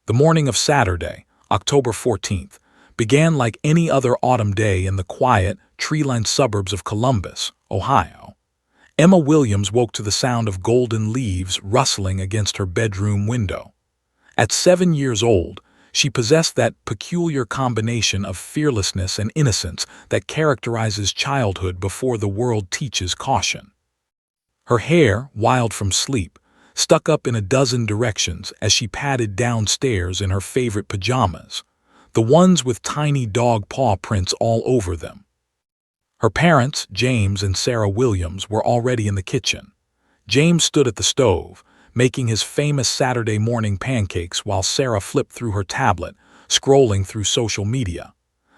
The morning of Saturday, October 14th, began like any other autumn day in the quiet, tree-lined suburbs of Columbus, Ohio. Emma Williams woke to the sound of golden leaves rustling against her bedroom window. At 7 years old, she possessed that peculiar combination of fearlessness and innocence that characterizes childhood before the world teaches caution. Her hair, wild from sleep, stuck up in a dozen directions as she padded downstairs in her favorite pajamas, the ones with tiny dog paw prints all over them. Her parents, James and Sarah Williams, were already in the kitchen. James stood at the stove, making his famous Saturday morning pancakes while Sarah flipped through her tablet, scrolling through social media.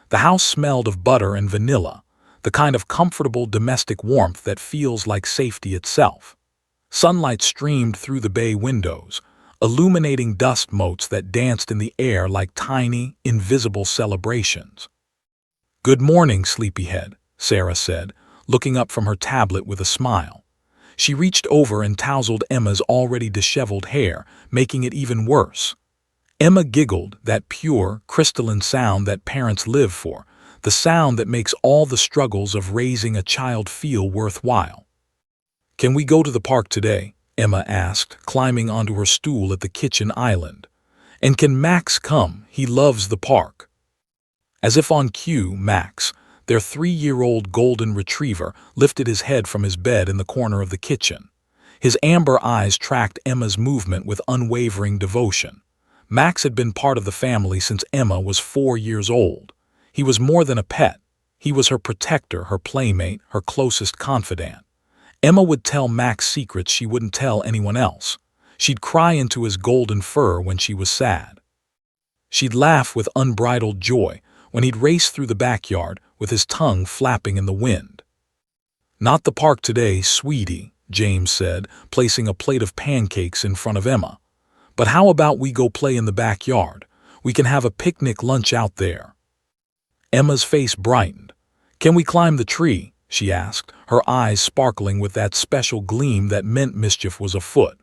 The house smelled of butter and vanilla, the kind of comfortable domestic warmth that feels like safety itself. Sunlight streamed through the bay windows, illuminating dust motes that danced in the air like tiny, invisible celebrations. "Good morning, sleepyhead," Sarah said, looking up from her tablet with a smile. She reached over and tousled Emma's already disheveled hair, making it even worse. Emma giggled, that pure, crystalline sound that parents live for, the sound that makes all the struggles of raising a child feel worthwhile. "Can we go to the park today?" Emma asked, climbing onto her stool at the kitchen island. "And can Max come? He loves the park." As if on cue, Max, their 3-year-old golden retriever, lifted his head from his bed in the corner of the kitchen. His amber eyes tracked Emma's movement with unwavering devotion. Max had been part of the family since Emma was 4 years old. He was more than a pet. He was her protector, her playmate, her closest confidant. Emma would tell Max secrets she wouldn't tell anyone else. She'd cry into his golden fur when she was sad. She'd laugh with unbridled joy when he'd race through the backyard with his tongue flapping in the wind. "Not the park today, sweetie," James said, placing a plate of pancakes in front of Emma. "But how about we go play in the backyard? We can have a picnic lunch out there." Emma's face brightened. "Can we climb the tree?" she asked, her eyes sparkling with that special gleam that meant mischief was afoot.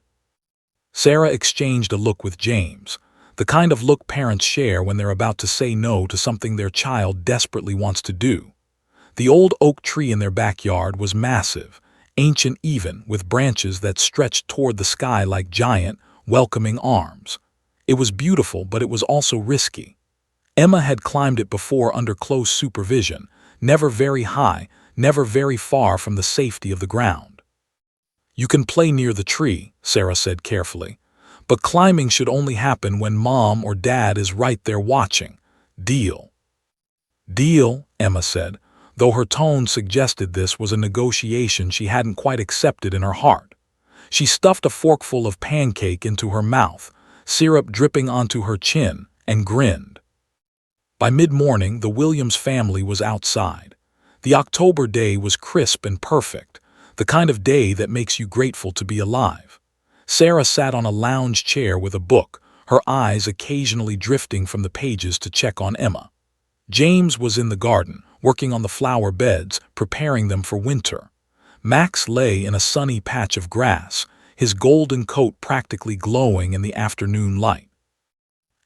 Sarah exchanged a look with James, the kind of look parents share when they're about to say no to something their child desperately wants to do. The old oak tree in their backyard was massive, ancient even, with branches that stretched toward the sky like giant, welcoming arms. It was beautiful, but it was also risky. Emma had climbed it before under close supervision, never very high, never very far from the safety of the ground. "You can play near the tree," Sarah said carefully, "but climbing should only happen when Mom or Dad is right there watching. Deal?" "Deal," Emma said, though her tone suggested this was a negotiation she hadn't quite accepted in her heart. She stuffed a forkful of pancake into her mouth, syrup dripping onto her chin, and grinned. By mid-morning, the Williams family was outside. The October day was crisp and perfect, the kind of day that makes you grateful to be alive. Sarah sat on a lounge chair with a book, her eyes occasionally drifting from the pages to check on Emma. James was in the garden, working on the flower beds, preparing them for winter. Max lay in a sunny patch of grass, his golden coat practically glowing in the afternoon light.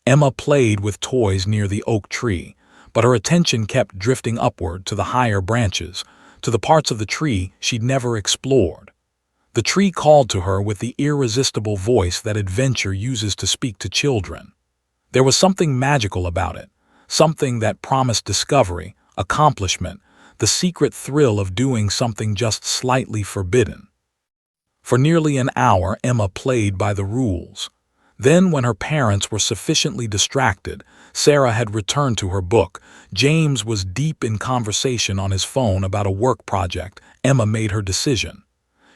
Emma played with toys near the oak tree, but her attention kept drifting upward to the higher branches, to the parts of the tree she'd never explored. The tree called to her with the irresistible voice that adventure uses to speak to children. There was something magical about it, something that promised discovery, accomplishment, the secret thrill of doing something just slightly forbidden. For nearly an hour, Emma played by the rules. Then, when her parents were sufficiently distracted, Sarah had returned to her book. James was deep in conversation on his phone about a work project. Emma made her decision.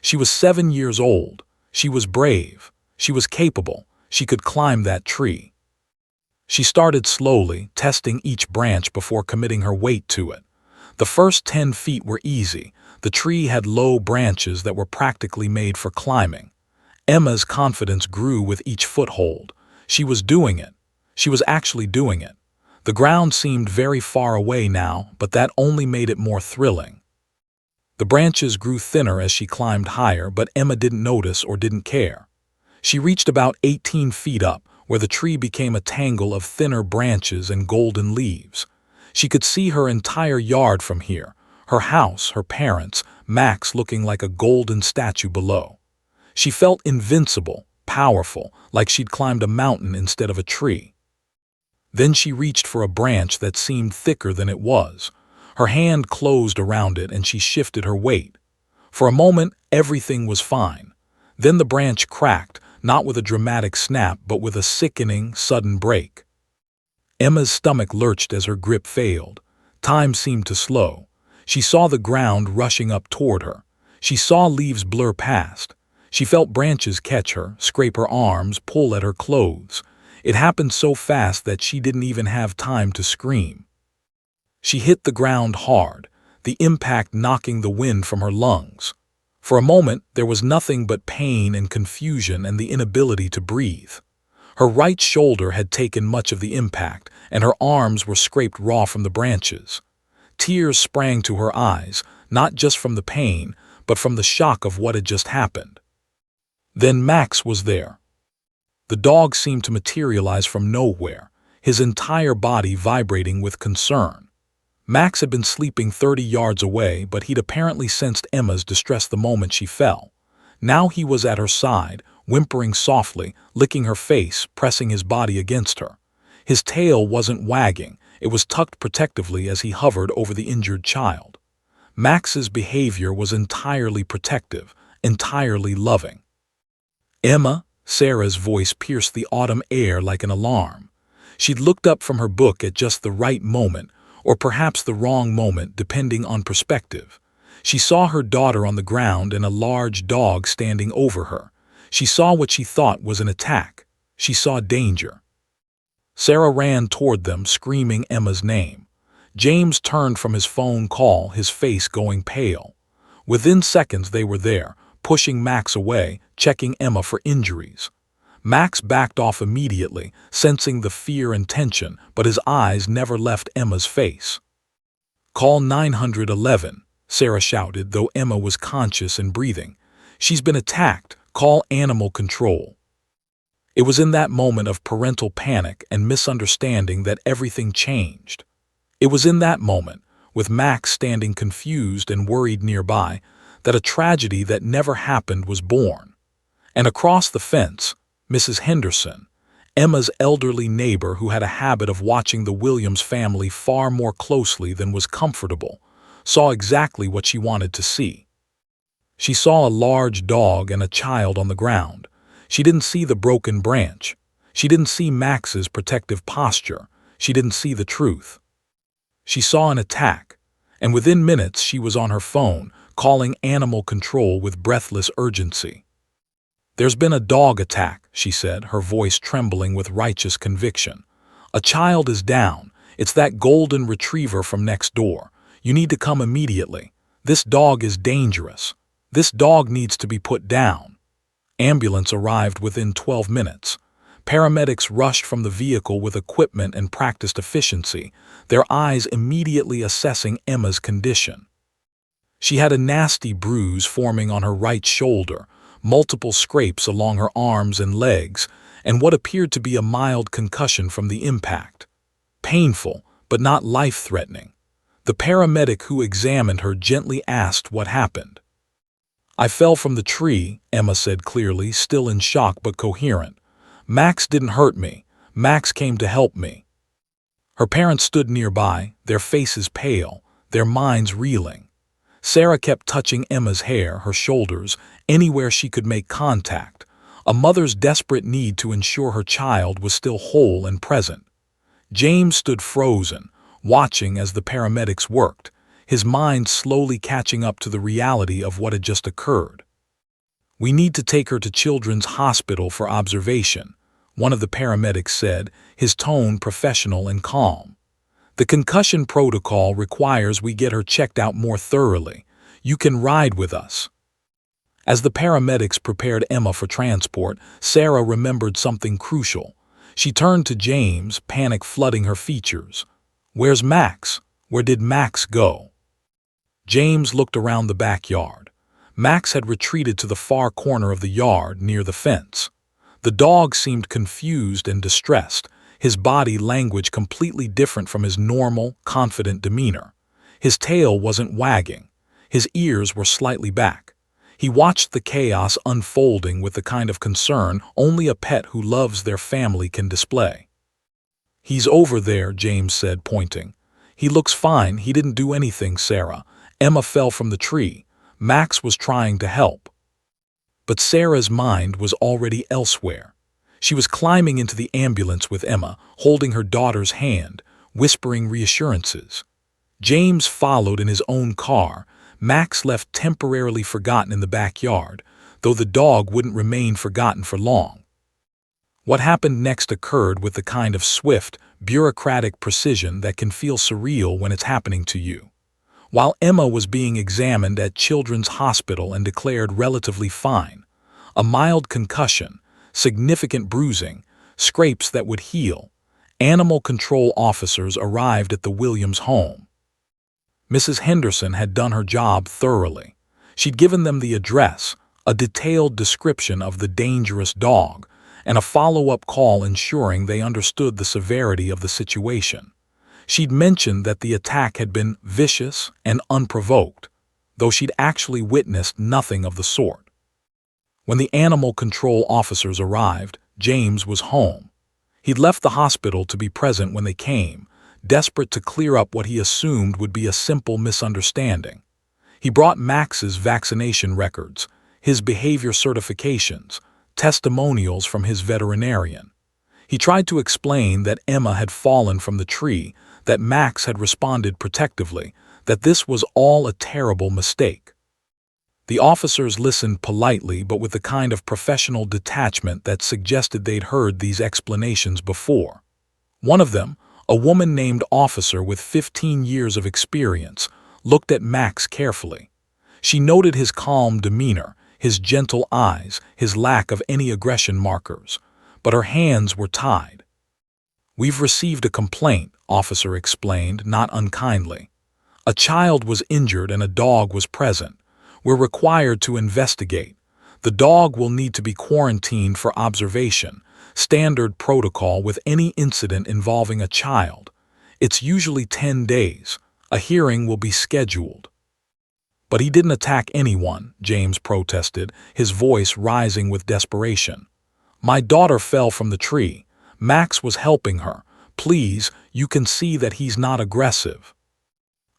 She was 7 years old. She was brave. She was capable. She could climb that tree. She started slowly, testing each branch before committing her weight to it. The first 10 feet were easy. The tree had low branches that were practically made for climbing. Emma's confidence grew with each foothold. She was doing it. She was actually doing it. The ground seemed very far away now, but that only made it more thrilling. The branches grew thinner as she climbed higher, but Emma didn't notice or didn't care. She reached about 18 feet up, where the tree became a tangle of thinner branches and golden leaves. She could see her entire yard from here, her house, her parents, Max looking like a golden statue below. She felt invincible, powerful, like she'd climbed a mountain instead of a tree. Then she reached for a branch that seemed thicker than it was. Her hand closed around it and she shifted her weight. For a moment, everything was fine. Then the branch cracked, not with a dramatic snap, but with a sickening, sudden break. Emma's stomach lurched as her grip failed. Time seemed to slow. She saw the ground rushing up toward her. She saw leaves blur past. She felt branches catch her, scrape her arms, pull at her clothes. It happened so fast that she didn't even have time to scream. She hit the ground hard, the impact knocking the wind from her lungs. For a moment, there was nothing but pain and confusion and the inability to breathe. Her right shoulder had taken much of the impact, and her arms were scraped raw from the branches. Tears sprang to her eyes, not just from the pain, but from the shock of what had just happened. Then Max was there. The dog seemed to materialize from nowhere, his entire body vibrating with concern. Max had been sleeping 30 yards away, but he'd apparently sensed Emma's distress the moment she fell. Now he was at her side, whimpering softly, licking her face, pressing his body against her. His tail wasn't wagging, it was tucked protectively as he hovered over the injured child. Max's behavior was entirely protective, entirely loving. "Emma," Sarah's voice pierced the autumn air like an alarm. She'd looked up from her book at just the right moment, or perhaps the wrong moment, depending on perspective. She saw her daughter on the ground and a large dog standing over her. She saw what she thought was an attack. She saw danger. Sarah ran toward them, screaming Emma's name. James turned from his phone call, his face going pale. Within seconds they were there, pushing Max away, checking Emma for injuries. Max backed off immediately, sensing the fear and tension, but his eyes never left Emma's face. "Call 911, Sarah shouted, though Emma was conscious and breathing. "She's been attacked. Call animal control." It was in that moment of parental panic and misunderstanding that everything changed. It was in that moment, with Max standing confused and worried nearby, that a tragedy that never happened was born. And across the fence, Mrs. Henderson, Emma's elderly neighbor who had a habit of watching the Williams family far more closely than was comfortable, saw exactly what she wanted to see. She saw a large dog and a child on the ground. She didn't see the broken branch. She didn't see Max's protective posture. She didn't see the truth. She saw an attack, and within minutes she was on her phone, calling animal control with breathless urgency. "There's been a dog attack," she said, her voice trembling with righteous conviction. "A child is down. It's that golden retriever from next door. You need to come immediately. This dog is dangerous. This dog needs to be put down." Ambulance arrived within 12 minutes. Paramedics rushed from the vehicle with equipment and practiced efficiency, their eyes immediately assessing Emma's condition. She had a nasty bruise forming on her right shoulder, multiple scrapes along her arms and legs, and what appeared to be a mild concussion from the impact. Painful, but not life-threatening. The paramedic who examined her gently asked what happened. "I fell from the tree," Emma said clearly, still in shock but coherent. "Max didn't hurt me. Max came to help me." Her parents stood nearby, their faces pale, their minds reeling. Sarah kept touching Emma's hair, her shoulders, anywhere she could make contact, a mother's desperate need to ensure her child was still whole and present. James stood frozen, watching as the paramedics worked, his mind slowly catching up to the reality of what had just occurred. "We need to take her to Children's Hospital for observation," one of the paramedics said, his tone professional and calm. "The concussion protocol requires we get her checked out more thoroughly. You can ride with us." As the paramedics prepared Emma for transport, Sarah remembered something crucial. She turned to James, panic flooding her features. "Where's Max? Where did Max go?" James looked around the backyard. Max had retreated to the far corner of the yard near the fence. The dog seemed confused and distressed, his body language completely different from his normal, confident demeanor. His tail wasn't wagging. His ears were slightly back. He watched the chaos unfolding with the kind of concern only a pet who loves their family can display. "He's over there," James said, pointing. "He looks fine. He didn't do anything, Sarah. Emma fell from the tree. Max was trying to help." But Sarah's mind was already elsewhere. She was climbing into the ambulance with Emma, holding her daughter's hand, whispering reassurances. James followed in his own car, Max left temporarily forgotten in the backyard, though the dog wouldn't remain forgotten for long. What happened next occurred with the kind of swift, bureaucratic precision that can feel surreal when it's happening to you. While Emma was being examined at Children's Hospital and declared relatively fine, a mild concussion, significant bruising, scrapes that would heal, animal control officers arrived at the Williams home. Mrs. Henderson had done her job thoroughly. She'd given them the address, a detailed description of the dangerous dog, and a follow-up call ensuring they understood the severity of the situation. She'd mentioned that the attack had been vicious and unprovoked, though she'd actually witnessed nothing of the sort. When the animal control officers arrived, James was home. He'd left the hospital to be present when they came, desperate to clear up what he assumed would be a simple misunderstanding. He brought Max's vaccination records, his behavior certifications, testimonials from his veterinarian. He tried to explain that Emma had fallen from the tree, that Max had responded protectively, that this was all a terrible mistake. The officers listened politely but with the kind of professional detachment that suggested they'd heard these explanations before. One of them, a woman named Officer with 15 years of experience, looked at Max carefully. She noted his calm demeanor, his gentle eyes, his lack of any aggression markers, but her hands were tied. "We've received a complaint," Officer explained, not unkindly. "A child was injured and a dog was present. We're required to investigate. The dog will need to be quarantined for observation, standard protocol with any incident involving a child. It's usually 10 days. A hearing will be scheduled." "But he didn't attack anyone," James protested, his voice rising with desperation. "My daughter fell from the tree. Max was helping her. Please, you can see that he's not aggressive."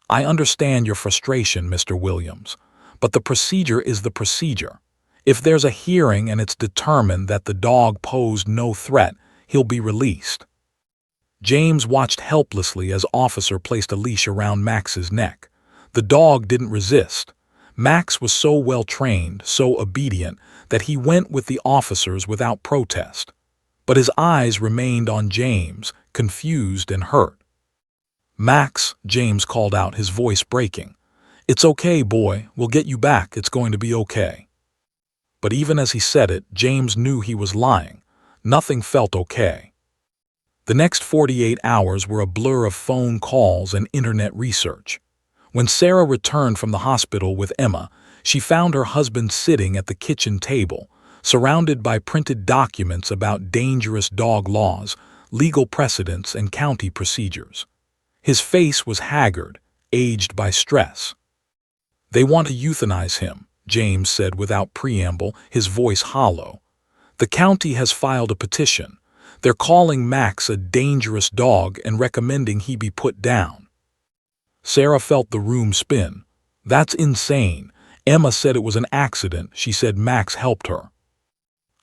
"I understand your frustration, Mr. Williams, but the procedure is the procedure. If there's a hearing and it's determined that the dog posed no threat, he'll be released." James watched helplessly as Officer placed a leash around Max's neck. The dog didn't resist. Max was so well trained, so obedient, that he went with the officers without protest. But his eyes remained on James, confused and hurt. "Max," James called out, his voice breaking. "It's okay, boy. We'll get you back. It's going to be okay." But even as he said it, James knew he was lying. Nothing felt okay. The next 48 hours were a blur of phone calls and internet research. When Sarah returned from the hospital with Emma, she found her husband sitting at the kitchen table, surrounded by printed documents about dangerous dog laws, legal precedents, and county procedures. His face was haggard, aged by stress. "They want to euthanize him," James said without preamble, his voice hollow. "The county has filed a petition. They're calling Max a dangerous dog and recommending he be put down." Sarah felt the room spin. "That's insane. Emma said it was an accident. She said Max helped her."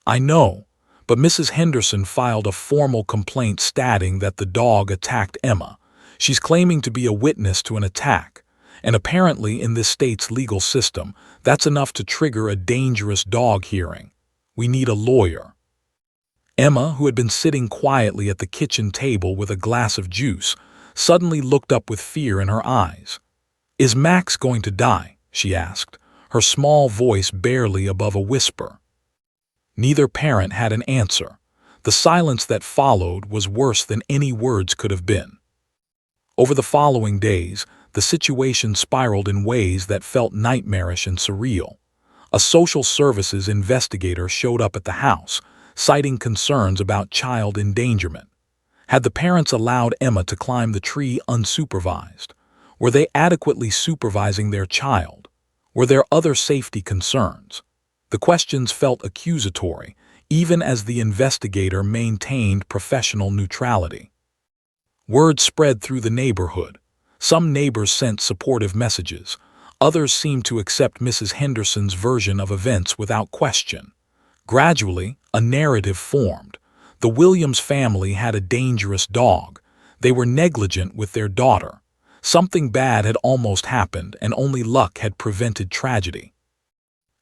"I know, but Mrs. Henderson filed a formal complaint stating that the dog attacked Emma. She's claiming to be a witness to an attack, and apparently in this state's legal system, that's enough to trigger a dangerous dog hearing. We need a lawyer." Emma, who had been sitting quietly at the kitchen table with a glass of juice, suddenly looked up with fear in her eyes. "Is Max going to die?" she asked, her small voice barely above a whisper. Neither parent had an answer. The silence that followed was worse than any words could have been. Over the following days, the situation spiraled in ways that felt nightmarish and surreal. A social services investigator showed up at the house, citing concerns about child endangerment. Had the parents allowed Emma to climb the tree unsupervised? Were they adequately supervising their child? Were there other safety concerns? The questions felt accusatory, even as the investigator maintained professional neutrality. Word spread through the neighborhood. Some neighbors sent supportive messages. Others seemed to accept Mrs. Henderson's version of events without question. Gradually, a narrative formed. The Williams family had a dangerous dog. They were negligent with their daughter. Something bad had almost happened, and only luck had prevented tragedy.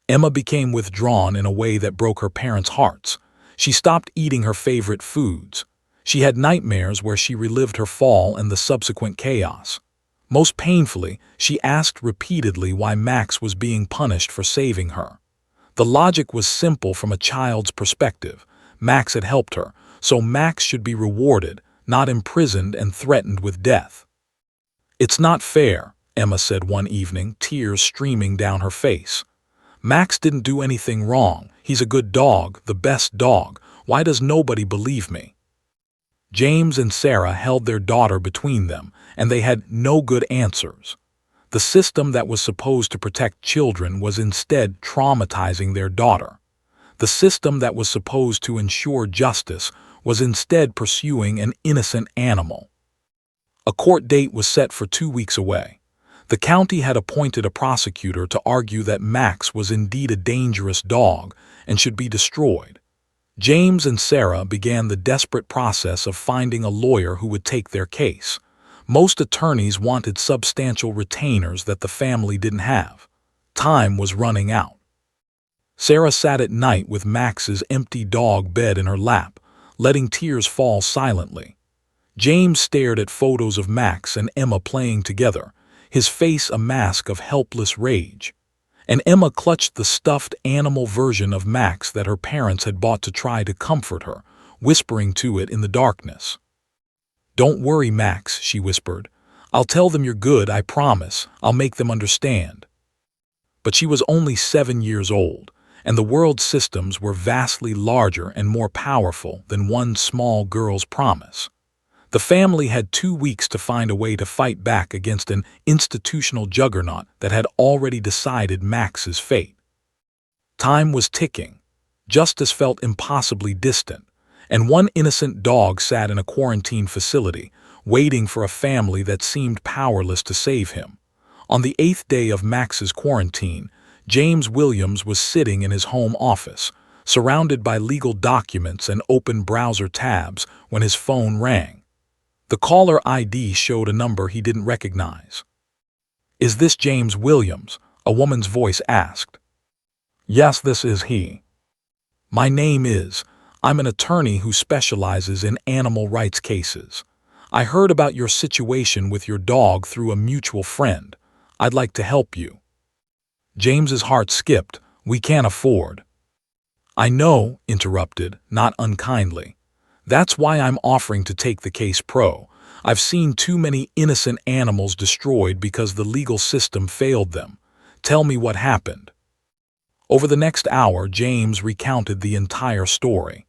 Emma became withdrawn in a way that broke her parents' hearts. She stopped eating her favorite foods. She had nightmares where she relived her fall and the subsequent chaos. Most painfully, she asked repeatedly why Max was being punished for saving her. The logic was simple from a child's perspective. Max had helped her, so Max should be rewarded, not imprisoned and threatened with death. "It's not fair," Emma said one evening, tears streaming down her face. "Max didn't do anything wrong. He's a good dog, the best dog. Why does nobody believe me?" James and Sarah held their daughter between them, and they had no good answers. The system that was supposed to protect children was instead traumatizing their daughter. The system that was supposed to ensure justice was instead pursuing an innocent animal. A court date was set for 2 weeks away. The county had appointed a prosecutor to argue that Max was indeed a dangerous dog and should be destroyed. James and Sarah began the desperate process of finding a lawyer who would take their case. Most attorneys wanted substantial retainers that the family didn't have. Time was running out. Sarah sat at night with Max's empty dog bed in her lap, letting tears fall silently. James stared at photos of Max and Emma playing together, his face a mask of helpless rage. And Emma clutched the stuffed animal version of Max that her parents had bought to try to comfort her, whispering to it in the darkness. "Don't worry, Max," she whispered. "I'll tell them you're good, I promise. I'll make them understand." But she was only 7 years old, and the world's systems were vastly larger and more powerful than one small girl's promise. The family had 2 weeks to find a way to fight back against an institutional juggernaut that had already decided Max's fate. Time was ticking. Justice felt impossibly distant, and one innocent dog sat in a quarantine facility, waiting for a family that seemed powerless to save him. On the 8th day of Max's quarantine, James Williams was sitting in his home office, surrounded by legal documents and open browser tabs, when his phone rang. The caller ID showed a number he didn't recognize. "Is this James Williams?" a woman's voice asked. "Yes, this is he." "My name is. I'm an attorney who specializes in animal rights cases. I heard about your situation with your dog through a mutual friend. I'd like to help you." James's heart skipped. "We can't afford." "I know," interrupted, not unkindly. "That's why I'm offering to take the case pro. I've seen too many innocent animals destroyed because the legal system failed them. Tell me what happened." Over the next hour, James recounted the entire story.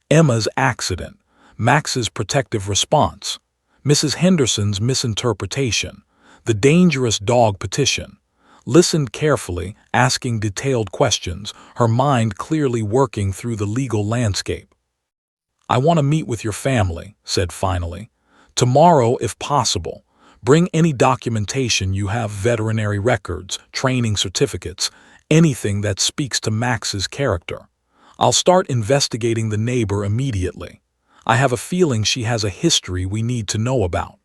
Emma's accident, Max's protective response, Mrs. Henderson's misinterpretation, the dangerous dog petition. Listened carefully, asking detailed questions, her mind clearly working through the legal landscape. "I want to meet with your family," said finally. "Tomorrow, if possible. Bring any documentation you have, veterinary records, training certificates, anything that speaks to Max's character. I'll start investigating the neighbor immediately. I have a feeling she has a history we need to know about."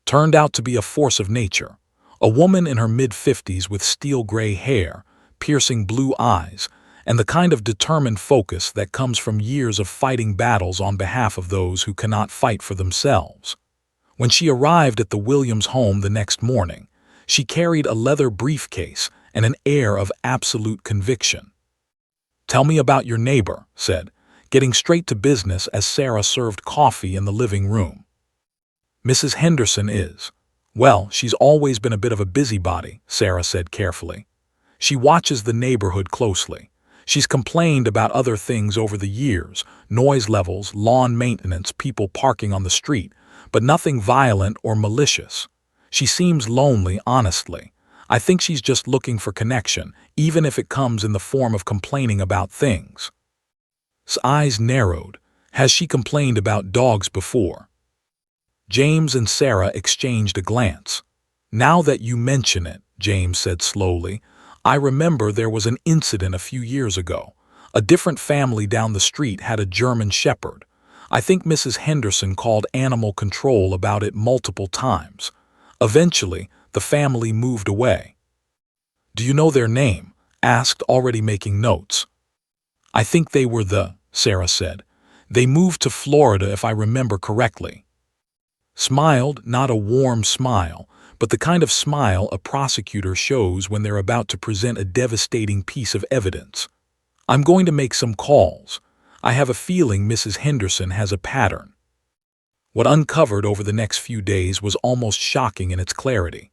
Turned out to be a force of nature. A woman in her mid-50s with steel-gray hair, piercing blue eyes, and the kind of determined focus that comes from years of fighting battles on behalf of those who cannot fight for themselves. When she arrived at the Williams home the next morning, she carried a leather briefcase and an air of absolute conviction. "Tell me about your neighbor," said, getting straight to business as Sarah served coffee in the living room. "Mrs. Henderson is. Well, she's always been a bit of a busybody," Sarah said carefully. "She watches the neighborhood closely. She's complained about other things over the years, noise levels, lawn maintenance, people parking on the street, but nothing violent or malicious. She seems lonely, honestly. I think she's just looking for connection, even if it comes in the form of complaining about things. His eyes narrowed. Has she complained about dogs before? James and Sarah exchanged a glance. Now that you mention it, James said slowly, I remember there was an incident a few years ago. A different family down the street had a German Shepherd. I think Mrs. Henderson called animal control about it multiple times. Eventually, the family moved away. Do you know their name? Asked, already making notes. I think they were Sarah said. They moved to Florida if I remember correctly. Smiled, not a warm smile, but the kind of smile a prosecutor shows when they're about to present a devastating piece of evidence. I'm going to make some calls. I have a feeling Mrs. Henderson has a pattern. What uncovered over the next few days was almost shocking in its clarity.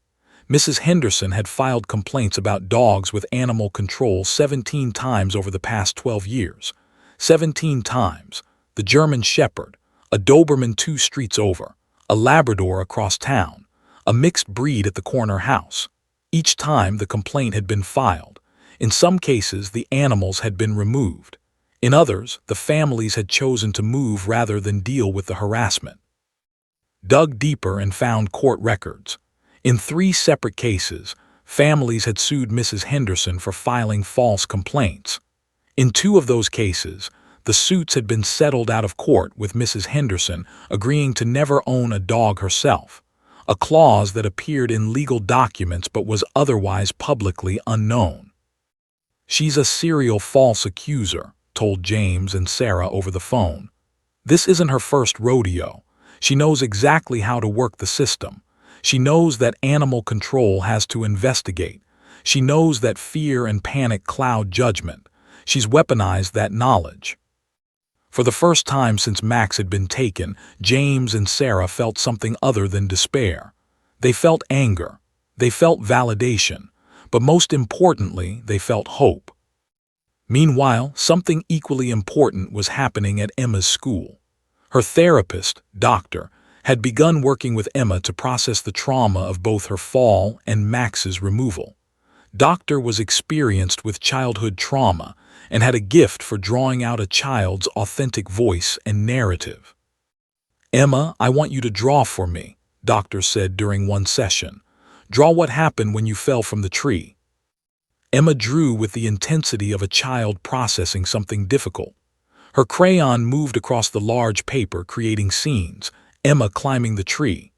Mrs. Henderson had filed complaints about dogs with animal control 17 times over the past 12 years. 17 times. The German Shepherd, a Doberman 2 streets over, a Labrador across town, a mixed breed at the corner house. Each time the complaint had been filed. In some cases, the animals had been removed. In others, the families had chosen to move rather than deal with the harassment. Dug deeper and found court records. In 3 separate cases, families had sued Mrs. Henderson for filing false complaints. In 2 of those cases, the suits had been settled out of court with Mrs. Henderson agreeing to never own a dog herself, a clause that appeared in legal documents but was otherwise publicly unknown. She's a serial false accuser, told James and Sarah over the phone. This isn't her first rodeo. She knows exactly how to work the system. She knows that animal control has to investigate. She knows that fear and panic cloud judgment. She's weaponized that knowledge. For the first time since Max had been taken, James and Sarah felt something other than despair. They felt anger. They felt validation. But most importantly, they felt hope. Meanwhile, something equally important was happening at Emma's school. Her therapist, Doctor, had begun working with Emma to process the trauma of both her fall and Max's removal. Doctor was experienced with childhood trauma and had a gift for drawing out a child's authentic voice and narrative. Emma, I want you to draw for me, Doctor said during one session. Draw what happened when you fell from the tree. Emma drew with the intensity of a child processing something difficult. Her crayon moved across the large paper, creating scenes. Emma climbing the tree.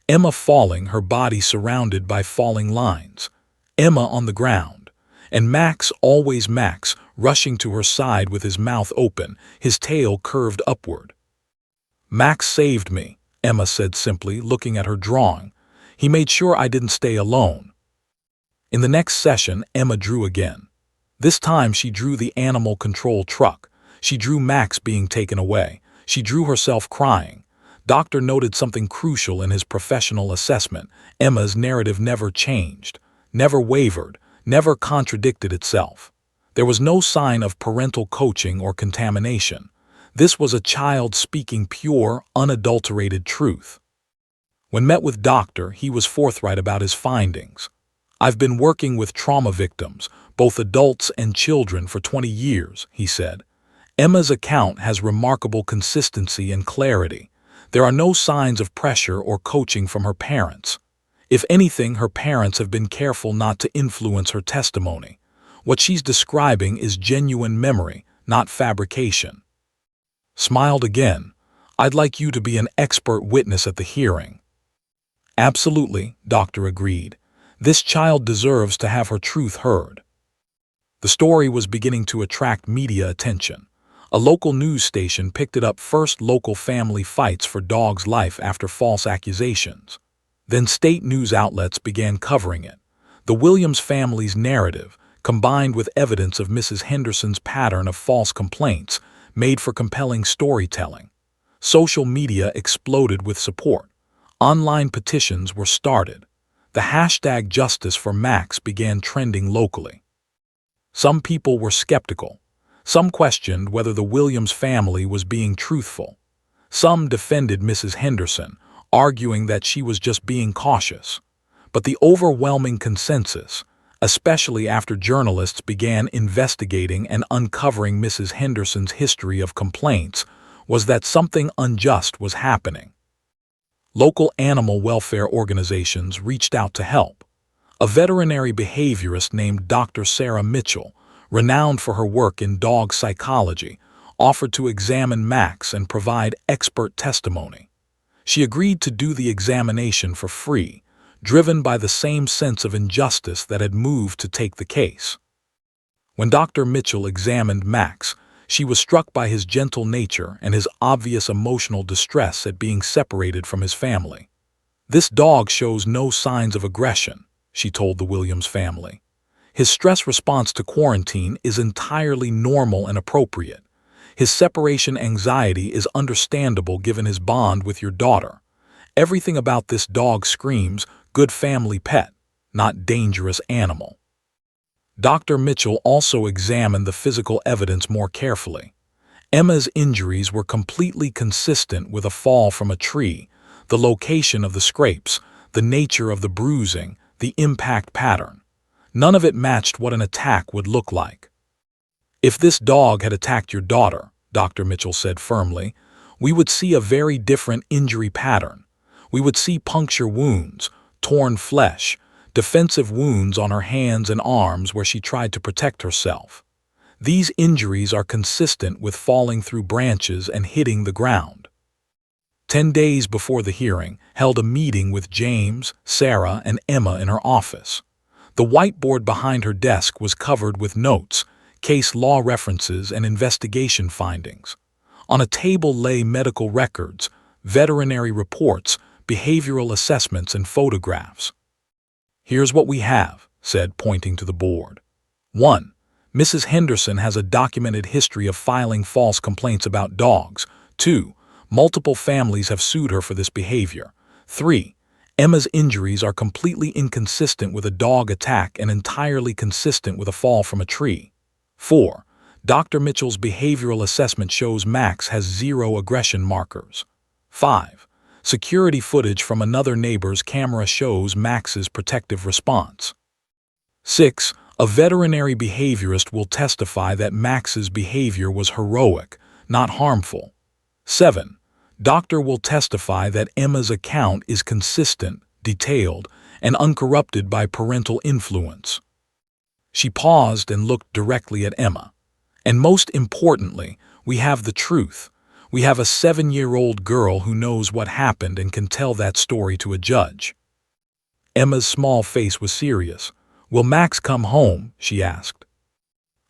Emma falling, her body surrounded by falling lines. Emma on the ground. And Max, always Max, rushing to her side with his mouth open, his tail curved upward. Max saved me, Emma said simply, looking at her drawing. He made sure I didn't stay alone. In the next session, Emma drew again. This time she drew the animal control truck. She drew Max being taken away. She drew herself crying. Doctor noted something crucial in his professional assessment. Emma's narrative never changed, never wavered, never contradicted itself. There was no sign of parental coaching or contamination. This was a child speaking pure, unadulterated truth. When met with Doctor, he was forthright about his findings. I've been working with trauma victims, both adults and children, for 20 years, he said. Emma's account has remarkable consistency and clarity. There are no signs of pressure or coaching from her parents. If anything, her parents have been careful not to influence her testimony. What she's describing is genuine memory, not fabrication. Smiled again. I'd like you to be an expert witness at the hearing. Absolutely, Doctor agreed. This child deserves to have her truth heard. The story was beginning to attract media attention. A local news station picked it up first. Local family fights for dog's life after false accusations. Then state news outlets began covering it. The Williams family's narrative, combined with evidence of Mrs. Henderson's pattern of false complaints, made for compelling storytelling. Social media exploded with support. Online petitions were started. The hashtag Justice for Max began trending locally. Some people were skeptical. Some questioned whether the Williams family was being truthful. Some defended Mrs. Henderson, arguing that she was just being cautious. But the overwhelming consensus, especially after journalists began investigating and uncovering Mrs. Henderson's history of complaints, was that something unjust was happening. Local animal welfare organizations reached out to help. A veterinary behaviorist named Dr. Sarah Mitchell, renowned for her work in dog psychology, offered to examine Max and provide expert testimony. She agreed to do the examination for free, driven by the same sense of injustice that had moved to take the case. When Dr. Mitchell examined Max, she was struck by his gentle nature and his obvious emotional distress at being separated from his family. "This dog shows no signs of aggression," she told the Williams family. "His stress response to quarantine is entirely normal and appropriate. His separation anxiety is understandable given his bond with your daughter. Everything about this dog screams good family pet, not dangerous animal." Dr. Mitchell also examined the physical evidence more carefully. Emma's injuries were completely consistent with a fall from a tree, the location of the scrapes, the nature of the bruising, the impact pattern. None of it matched what an attack would look like. "If this dog had attacked your daughter," Dr. Mitchell said firmly, "we would see a very different injury pattern. We would see puncture wounds, torn flesh, defensive wounds on her hands and arms where she tried to protect herself. These injuries are consistent with falling through branches and hitting the ground." 10 days before the hearing, held a meeting with James, Sarah, and Emma in her office. The whiteboard behind her desk was covered with notes, case law references, and investigation findings. On a table lay medical records, veterinary reports, behavioral assessments, and photographs. "Here's what we have," said, pointing to the board. 1. Mrs. Henderson has a documented history of filing false complaints about dogs. 2. Multiple families have sued her for this behavior. 3. Emma's injuries are completely inconsistent with a dog attack and entirely consistent with a fall from a tree. 4. Dr. Mitchell's behavioral assessment shows Max has 0 aggression markers. 5. Security footage from another neighbor's camera shows Max's protective response. 6. A veterinary behaviorist will testify that Max's behavior was heroic, not harmful. 7. Doctor will testify that Emma's account is consistent, detailed, and uncorrupted by parental influence. She paused and looked directly at Emma. "And most importantly, we have the truth. We have a 7-year-old girl who knows what happened and can tell that story to a judge." Emma's small face was serious. "Will Max come home?" she asked.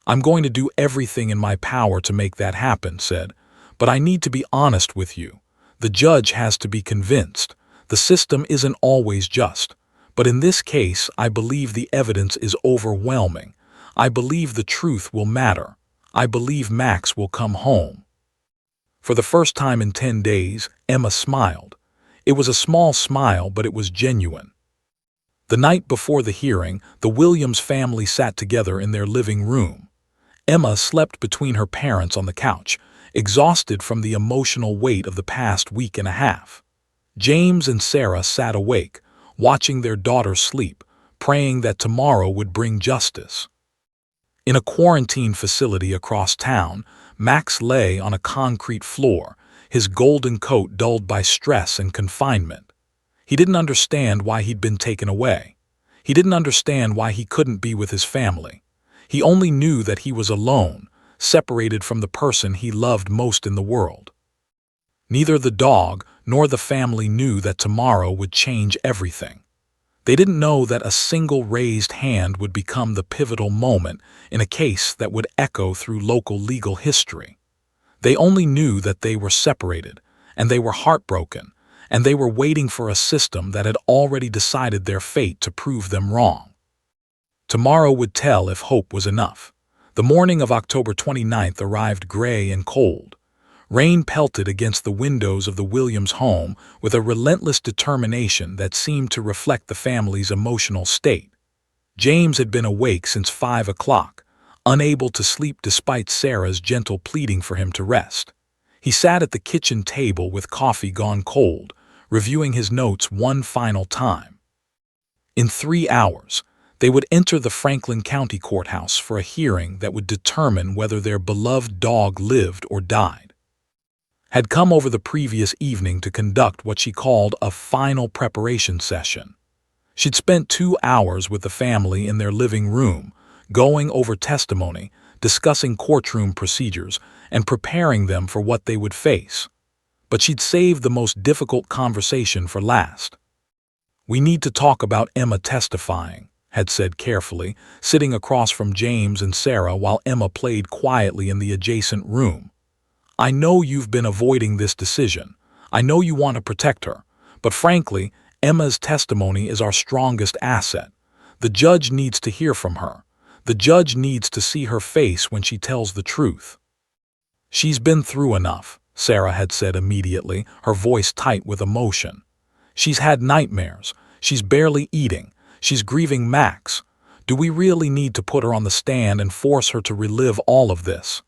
"I'm going to do everything in my power to make that happen," said, "but I need to be honest with you. The judge has to be convinced. The system isn't always just. But in this case, I believe the evidence is overwhelming. I believe the truth will matter. I believe Max will come home." For the first time in 10 days, Emma smiled. It was a small smile, but it was genuine. The night before the hearing, the Williams family sat together in their living room. Emma slept between her parents on the couch, exhausted from the emotional weight of the past week and a half. James and Sarah sat awake, watching their daughter sleep, praying that tomorrow would bring justice. In a quarantine facility across town, Max lay on a concrete floor, his golden coat dulled by stress and confinement. He didn't understand why he'd been taken away. He didn't understand why he couldn't be with his family. He only knew that he was alone, separated from the person he loved most in the world. Neither the dog nor the family knew that tomorrow would change everything. They didn't know that a single raised hand would become the pivotal moment in a case that would echo through local legal history. They only knew that they were separated, and they were heartbroken, and they were waiting for a system that had already decided their fate to prove them wrong. Tomorrow would tell if hope was enough. The morning of October 29th arrived gray and cold. Rain pelted against the windows of the Williams home with a relentless determination that seemed to reflect the family's emotional state. James had been awake since 5 o'clock, unable to sleep despite Sarah's gentle pleading for him to rest. He sat at the kitchen table with coffee gone cold, reviewing his notes one final time. In 3 hours, they would enter the Franklin County Courthouse for a hearing that would determine whether their beloved dog lived or died. Had come over the previous evening to conduct what she called a final preparation session. She'd spent 2 hours with the family in their living room, going over testimony, discussing courtroom procedures, and preparing them for what they would face. But she'd saved the most difficult conversation for last. "We need to talk about Emma testifying," had said carefully, sitting across from James and Sarah while Emma played quietly in the adjacent room. "I know you've been avoiding this decision. I know you want to protect her. But frankly, Emma's testimony is our strongest asset. The judge needs to hear from her. The judge needs to see her face when she tells the truth." "She's been through enough," Sarah had said immediately, her voice tight with emotion. "She's had nightmares. She's barely eating. She's grieving Max. Do we really need to put her on the stand and force her to relive all of this?"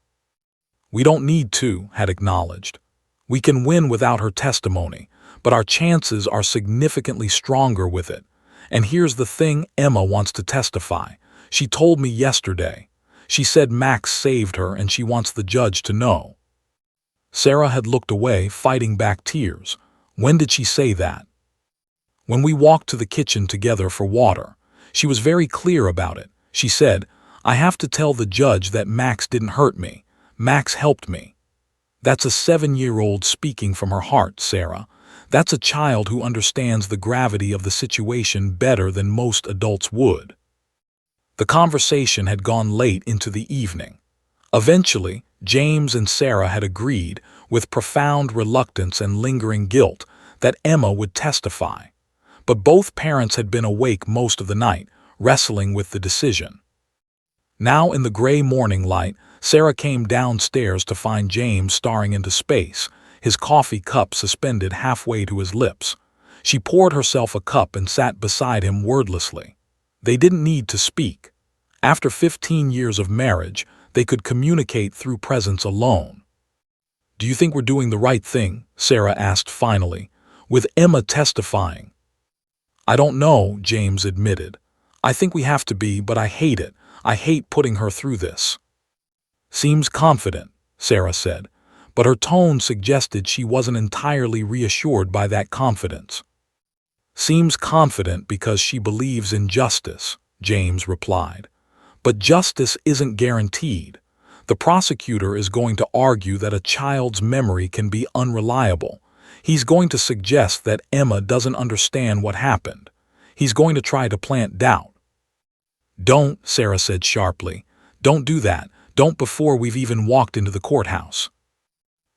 "We don't need to," had acknowledged. "We can win without her testimony, but our chances are significantly stronger with it. And here's the thing, Emma wants to testify. She told me yesterday. She said Max saved her and she wants the judge to know." Sarah had looked away, fighting back tears. "When did she say that?" "When we walked to the kitchen together for water. She was very clear about it. She said, 'I have to tell the judge that Max didn't hurt me. Max helped me.'" That's a 7-year-old speaking from her heart, Sarah. That's a child who understands the gravity of the situation better than most adults would. The conversation had gone late into the evening. Eventually, James and Sarah had agreed, with profound reluctance and lingering guilt, that Emma would testify. But both parents had been awake most of the night, wrestling with the decision. Now, in the gray morning light, Sarah came downstairs to find James staring into space, his coffee cup suspended halfway to his lips. She poured herself a cup and sat beside him wordlessly. They didn't need to speak. After 15 years of marriage, they could communicate through presence alone. "Do you think we're doing the right thing?" Sarah asked finally, "with Emma testifying?" "I don't know," James admitted. "I think we have to be, but I hate it. I hate putting her through this." "Seems confident," Sarah said, but her tone suggested she wasn't entirely reassured by that confidence. "Seems confident because she believes in justice," James replied. "But justice isn't guaranteed. The prosecutor is going to argue that a child's memory can be unreliable. He's going to suggest that Emma doesn't understand what happened. He's going to try to plant doubt." "Don't," Sarah said sharply. "Don't do that. Don't before we've even walked into the courthouse."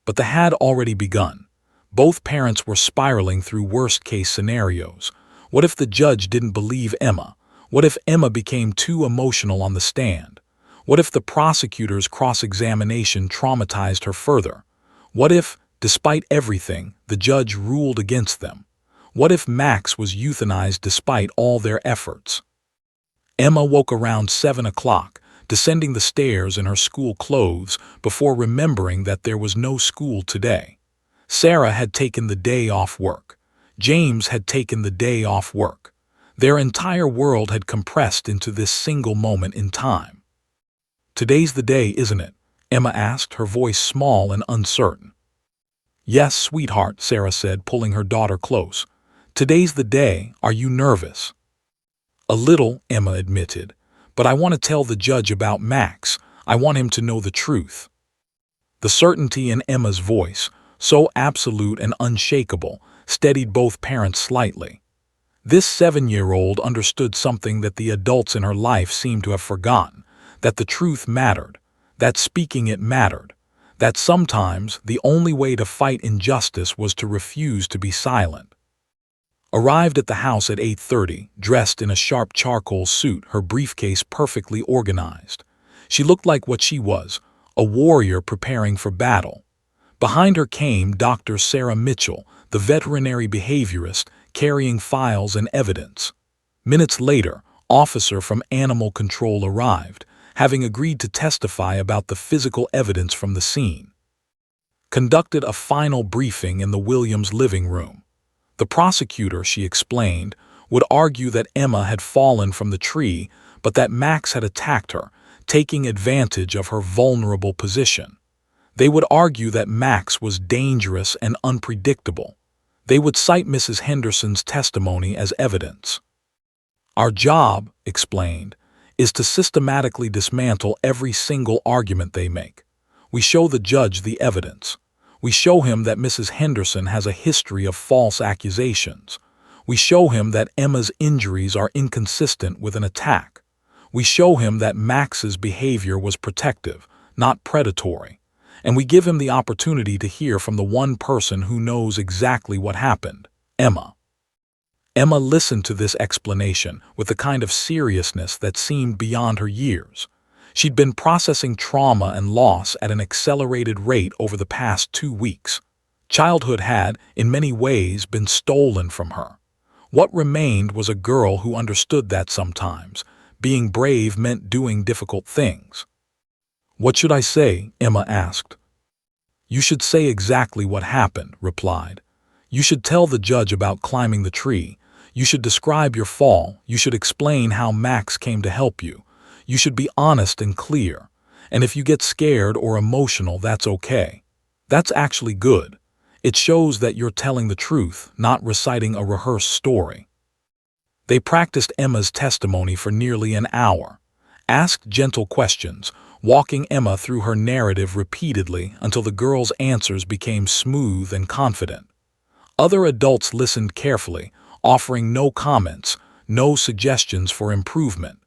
But the had already begun. Both parents were spiraling through worst-case scenarios. What if the judge didn't believe Emma? What if Emma became too emotional on the stand? What if the prosecutor's cross-examination traumatized her further? What if, despite everything, the judge ruled against them? What if Max was euthanized despite all their efforts? Emma woke around 7 o'clock, descending the stairs in her school clothes before remembering that there was no school today. Sarah had taken the day off work. James had taken the day off work. Their entire world had compressed into this single moment in time. "Today's the day, isn't it?" Emma asked, her voice small and uncertain. "Yes, sweetheart," Sarah said, pulling her daughter close. "Today's the day. Are you nervous?" "A little," Emma admitted. "But I want to tell the judge about Max. I want him to know the truth." The certainty in Emma's voice, so absolute and unshakable, steadied both parents slightly. This 7-year-old understood something that the adults in her life seemed to have forgotten, that the truth mattered, that speaking it mattered, that sometimes the only way to fight injustice was to refuse to be silent. Arrived at the house at 8:30, dressed in a sharp charcoal suit, her briefcase perfectly organized. She looked like what she was, a warrior preparing for battle. Behind her came Dr. Sarah Mitchell, the veterinary behaviorist, carrying files and evidence. Minutes later, officer from Animal Control arrived, having agreed to testify about the physical evidence from the scene. Conducted a final briefing in the Williams living room. The prosecutor, she explained, would argue that Emma had fallen from the tree, but that Max had attacked her, taking advantage of her vulnerable position. They would argue that Max was dangerous and unpredictable. They would cite Mrs. Henderson's testimony as evidence. Our job, explained, is to systematically dismantle every single argument they make. We show the judge the evidence. We show him that Mrs. Henderson has a history of false accusations. We show him that Emma's injuries are inconsistent with an attack. We show him that Max's behavior was protective, not predatory. And we give him the opportunity to hear from the one person who knows exactly what happened, Emma. Emma listened to this explanation with the kind of seriousness that seemed beyond her years. She'd been processing trauma and loss at an accelerated rate over the past 2 weeks. Childhood had, in many ways, been stolen from her. What remained was a girl who understood that sometimes being brave meant doing difficult things. "What should I say?" Emma asked. "You should say exactly what happened," replied. "You should tell the judge about climbing the tree. You should describe your fall. You should explain how Max came to help you. You should be honest and clear. And if you get scared or emotional, that's okay. That's actually good. It shows that you're telling the truth, not reciting a rehearsed story." They practiced Emma's testimony for nearly an hour, asked gentle questions, walking Emma through her narrative repeatedly until the girl's answers became smooth and confident. Other adults listened carefully, offering no comments, no suggestions for improvement.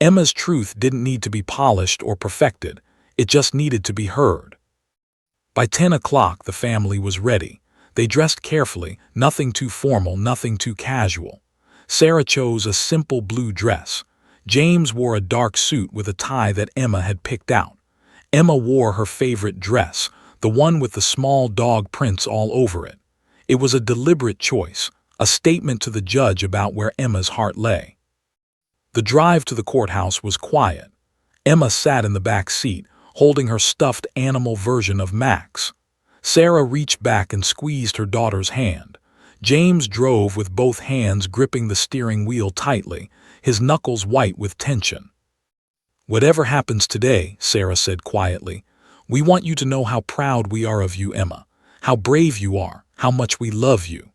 Emma's truth didn't need to be polished or perfected, it just needed to be heard. By 10 o'clock, the family was ready. They dressed carefully, nothing too formal, nothing too casual. Sarah chose a simple blue dress. James wore a dark suit with a tie that Emma had picked out. Emma wore her favorite dress, the one with the small dog prints all over it. It was a deliberate choice, a statement to the judge about where Emma's heart lay. The drive to the courthouse was quiet. Emma sat in the back seat, holding her stuffed animal version of Max. Sarah reached back and squeezed her daughter's hand. James drove with both hands gripping the steering wheel tightly, his knuckles white with tension. "Whatever happens today," Sarah said quietly, "we want you to know how proud we are of you, Emma, how brave you are, how much we love you."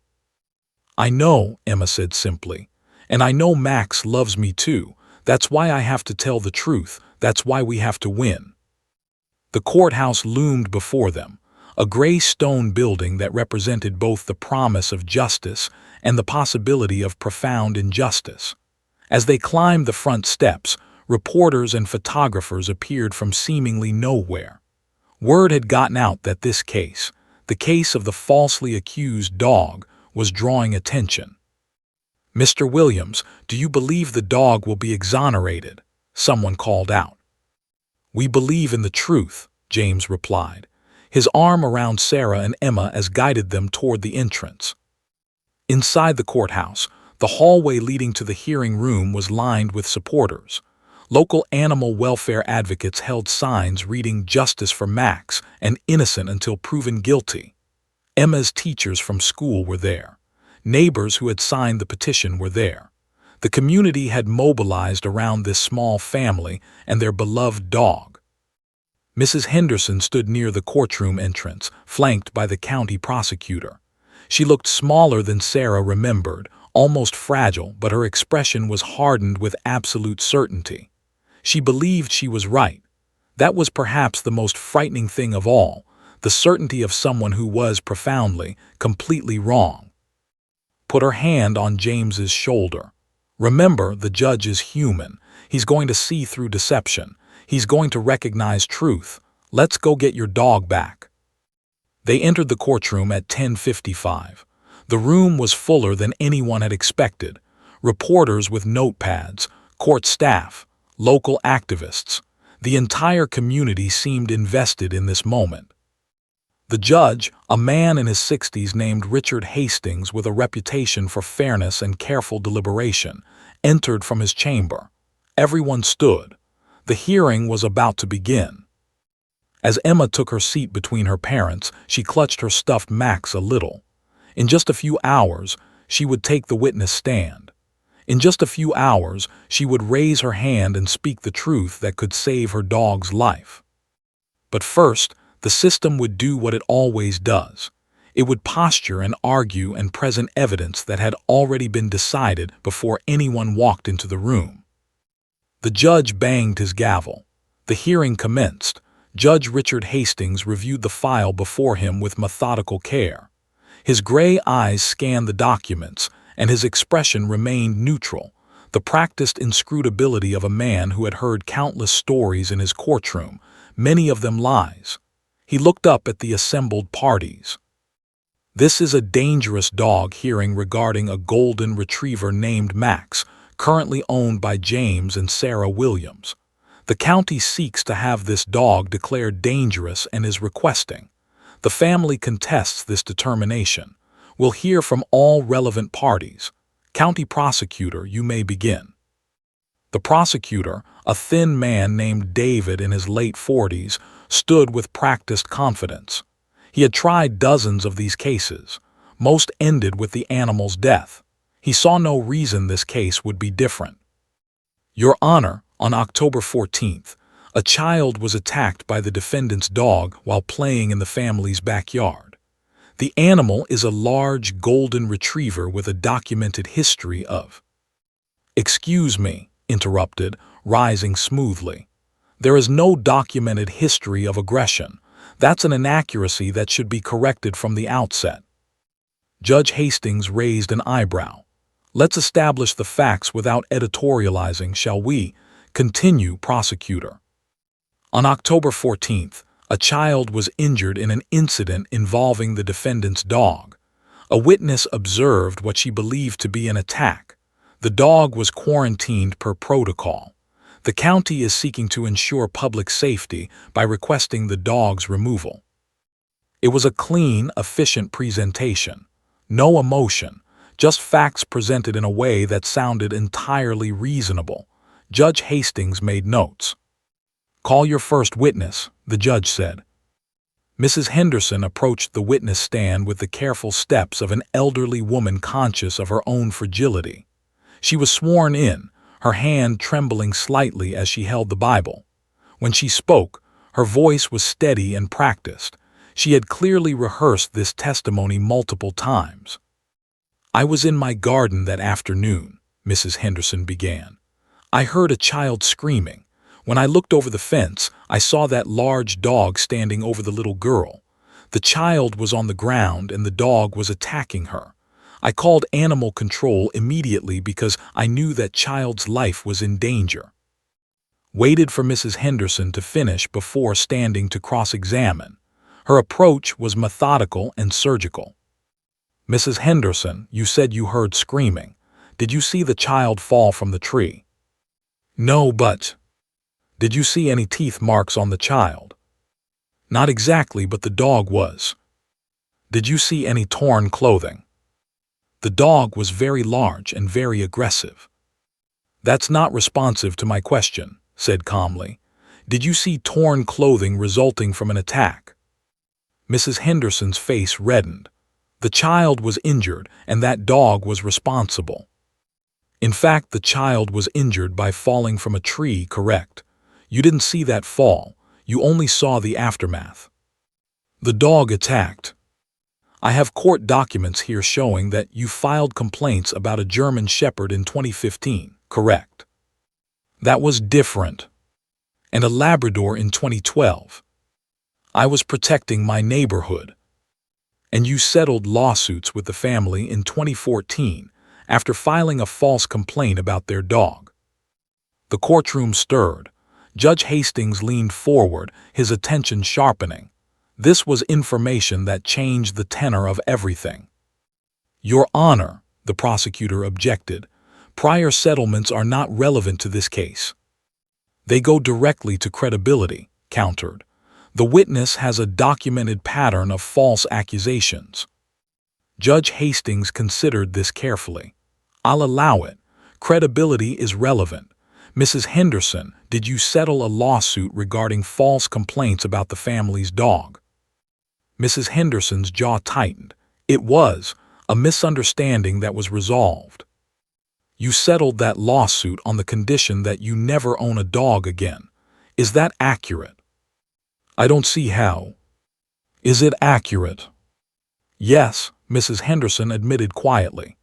"I know," Emma said simply, "and I know Max loves me too. That's why I have to tell the truth. That's why we have to win." The courthouse loomed before them, a gray stone building that represented both the promise of justice and the possibility of profound injustice. As they climbed the front steps, reporters and photographers appeared from seemingly nowhere. Word had gotten out that this case, the case of the falsely accused dog, was drawing attention. "Mr. Williams, do you believe the dog will be exonerated?" someone called out. "We believe in the truth," James replied, his arm around Sarah and Emma as guided them toward the entrance. Inside the courthouse, the hallway leading to the hearing room was lined with supporters. Local animal welfare advocates held signs reading "Justice for Max" and "Innocent until proven guilty." Emma's teachers from school were there. Neighbors who had signed the petition were there. The community had mobilized around this small family and their beloved dog. Mrs. Henderson stood near the courtroom entrance, flanked by the county prosecutor. She looked smaller than Sarah remembered, almost fragile, but her expression was hardened with absolute certainty. She believed she was right. That was perhaps the most frightening thing of all, the certainty of someone who was profoundly, completely wrong. Put her hand on James's shoulder. "Remember, the judge is human. He's going to see through deception. He's going to recognize truth. Let's go get your dog back." They entered the courtroom at 10:55. The room was fuller than anyone had expected. Reporters with notepads, court staff, local activists. The entire community seemed invested in this moment. The judge, a man in his 60s named Richard Hastings with a reputation for fairness and careful deliberation, entered from his chamber. Everyone stood. The hearing was about to begin. As Emma took her seat between her parents, she clutched her stuffed Max a little. In just a few hours, she would take the witness stand. In just a few hours, she would raise her hand and speak the truth that could save her dog's life. But first, the system would do what it always does. It would posture and argue and present evidence that had already been decided before anyone walked into the room. The judge banged his gavel. The hearing commenced. Judge Richard Hastings reviewed the file before him with methodical care. His gray eyes scanned the documents, and his expression remained neutral, the practiced inscrutability of a man who had heard countless stories in his courtroom, many of them lies. He looked up at the assembled parties. "This is a dangerous dog hearing regarding a golden retriever named Max, currently owned by James and Sarah Williams. The county seeks to have this dog declared dangerous and is requesting. The family contests this determination. We'll hear from all relevant parties. County prosecutor, you may begin." The prosecutor, a thin man named David in his late 40s, stood with practiced confidence. He had tried dozens of these cases. Most ended with the animal's death. He saw no reason this case would be different. "Your Honor, on October 14th, a child was attacked by the defendant's dog while playing in the family's backyard. The animal is a large golden retriever with a documented history of—" "Excuse me," interrupted, rising smoothly. "There is no documented history of aggression. That's an inaccuracy that should be corrected from the outset." Judge Hastings raised an eyebrow. "Let's establish the facts without editorializing, shall we? Continue, prosecutor." "On October 14th, a child was injured in an incident involving the defendant's dog. A witness observed what she believed to be an attack. The dog was quarantined per protocol. The county is seeking to ensure public safety by requesting the dog's removal." It was a clean, efficient presentation. No emotion, just facts presented in a way that sounded entirely reasonable. Judge Hastings made notes. "Call your first witness," the judge said. Mrs. Henderson approached the witness stand with the careful steps of an elderly woman conscious of her own fragility. She was sworn in, her hand trembling slightly as she held the Bible. When she spoke, her voice was steady and practiced. She had clearly rehearsed this testimony multiple times. "I was in my garden that afternoon," Mrs. Henderson began. "I heard a child screaming. When I looked over the fence, I saw that large dog standing over the little girl. The child was on the ground and the dog was attacking her. I called animal control immediately because I knew that child's life was in danger." Waited for Mrs. Henderson to finish before standing to cross-examine. Her approach was methodical and surgical. "Mrs. Henderson, you said you heard screaming. Did you see the child fall from the tree?" "No, but—" "Did you see any teeth marks on the child?" "Not exactly, but the dog was." "Did you see any torn clothing?" "The dog was very large and very aggressive." "That's not responsive to my question," said calmly. "Did you see torn clothing resulting from an attack?" Mrs. Henderson's face reddened. The child was injured, and that dog was responsible. "In fact, the child was injured by falling from a tree, correct? You didn't see that fall. You only saw the aftermath." "The dog attacked." "I have court documents here showing that you filed complaints about a German Shepherd in 2015, correct?" "That was different." "And a Labrador in 2012. "I was protecting my neighborhood." "And you settled lawsuits with the family in 2014 after filing a false complaint about their dog." The courtroom stirred. Judge Hastings leaned forward, his attention sharpening. This was information that changed the tenor of everything. "Your Honor," the prosecutor objected, "prior settlements are not relevant to this case." "They go directly to credibility," countered. "The witness has a documented pattern of false accusations." Judge Hastings considered this carefully. "I'll allow it. Credibility is relevant. Mrs. Henderson, did you settle a lawsuit regarding false complaints about the family's dog? Mrs. Henderson's jaw tightened. It was a misunderstanding that was resolved. You settled that lawsuit on the condition that you never own a dog again. Is that accurate? I don't see how. Is it accurate? Yes, Mrs. Henderson admitted quietly.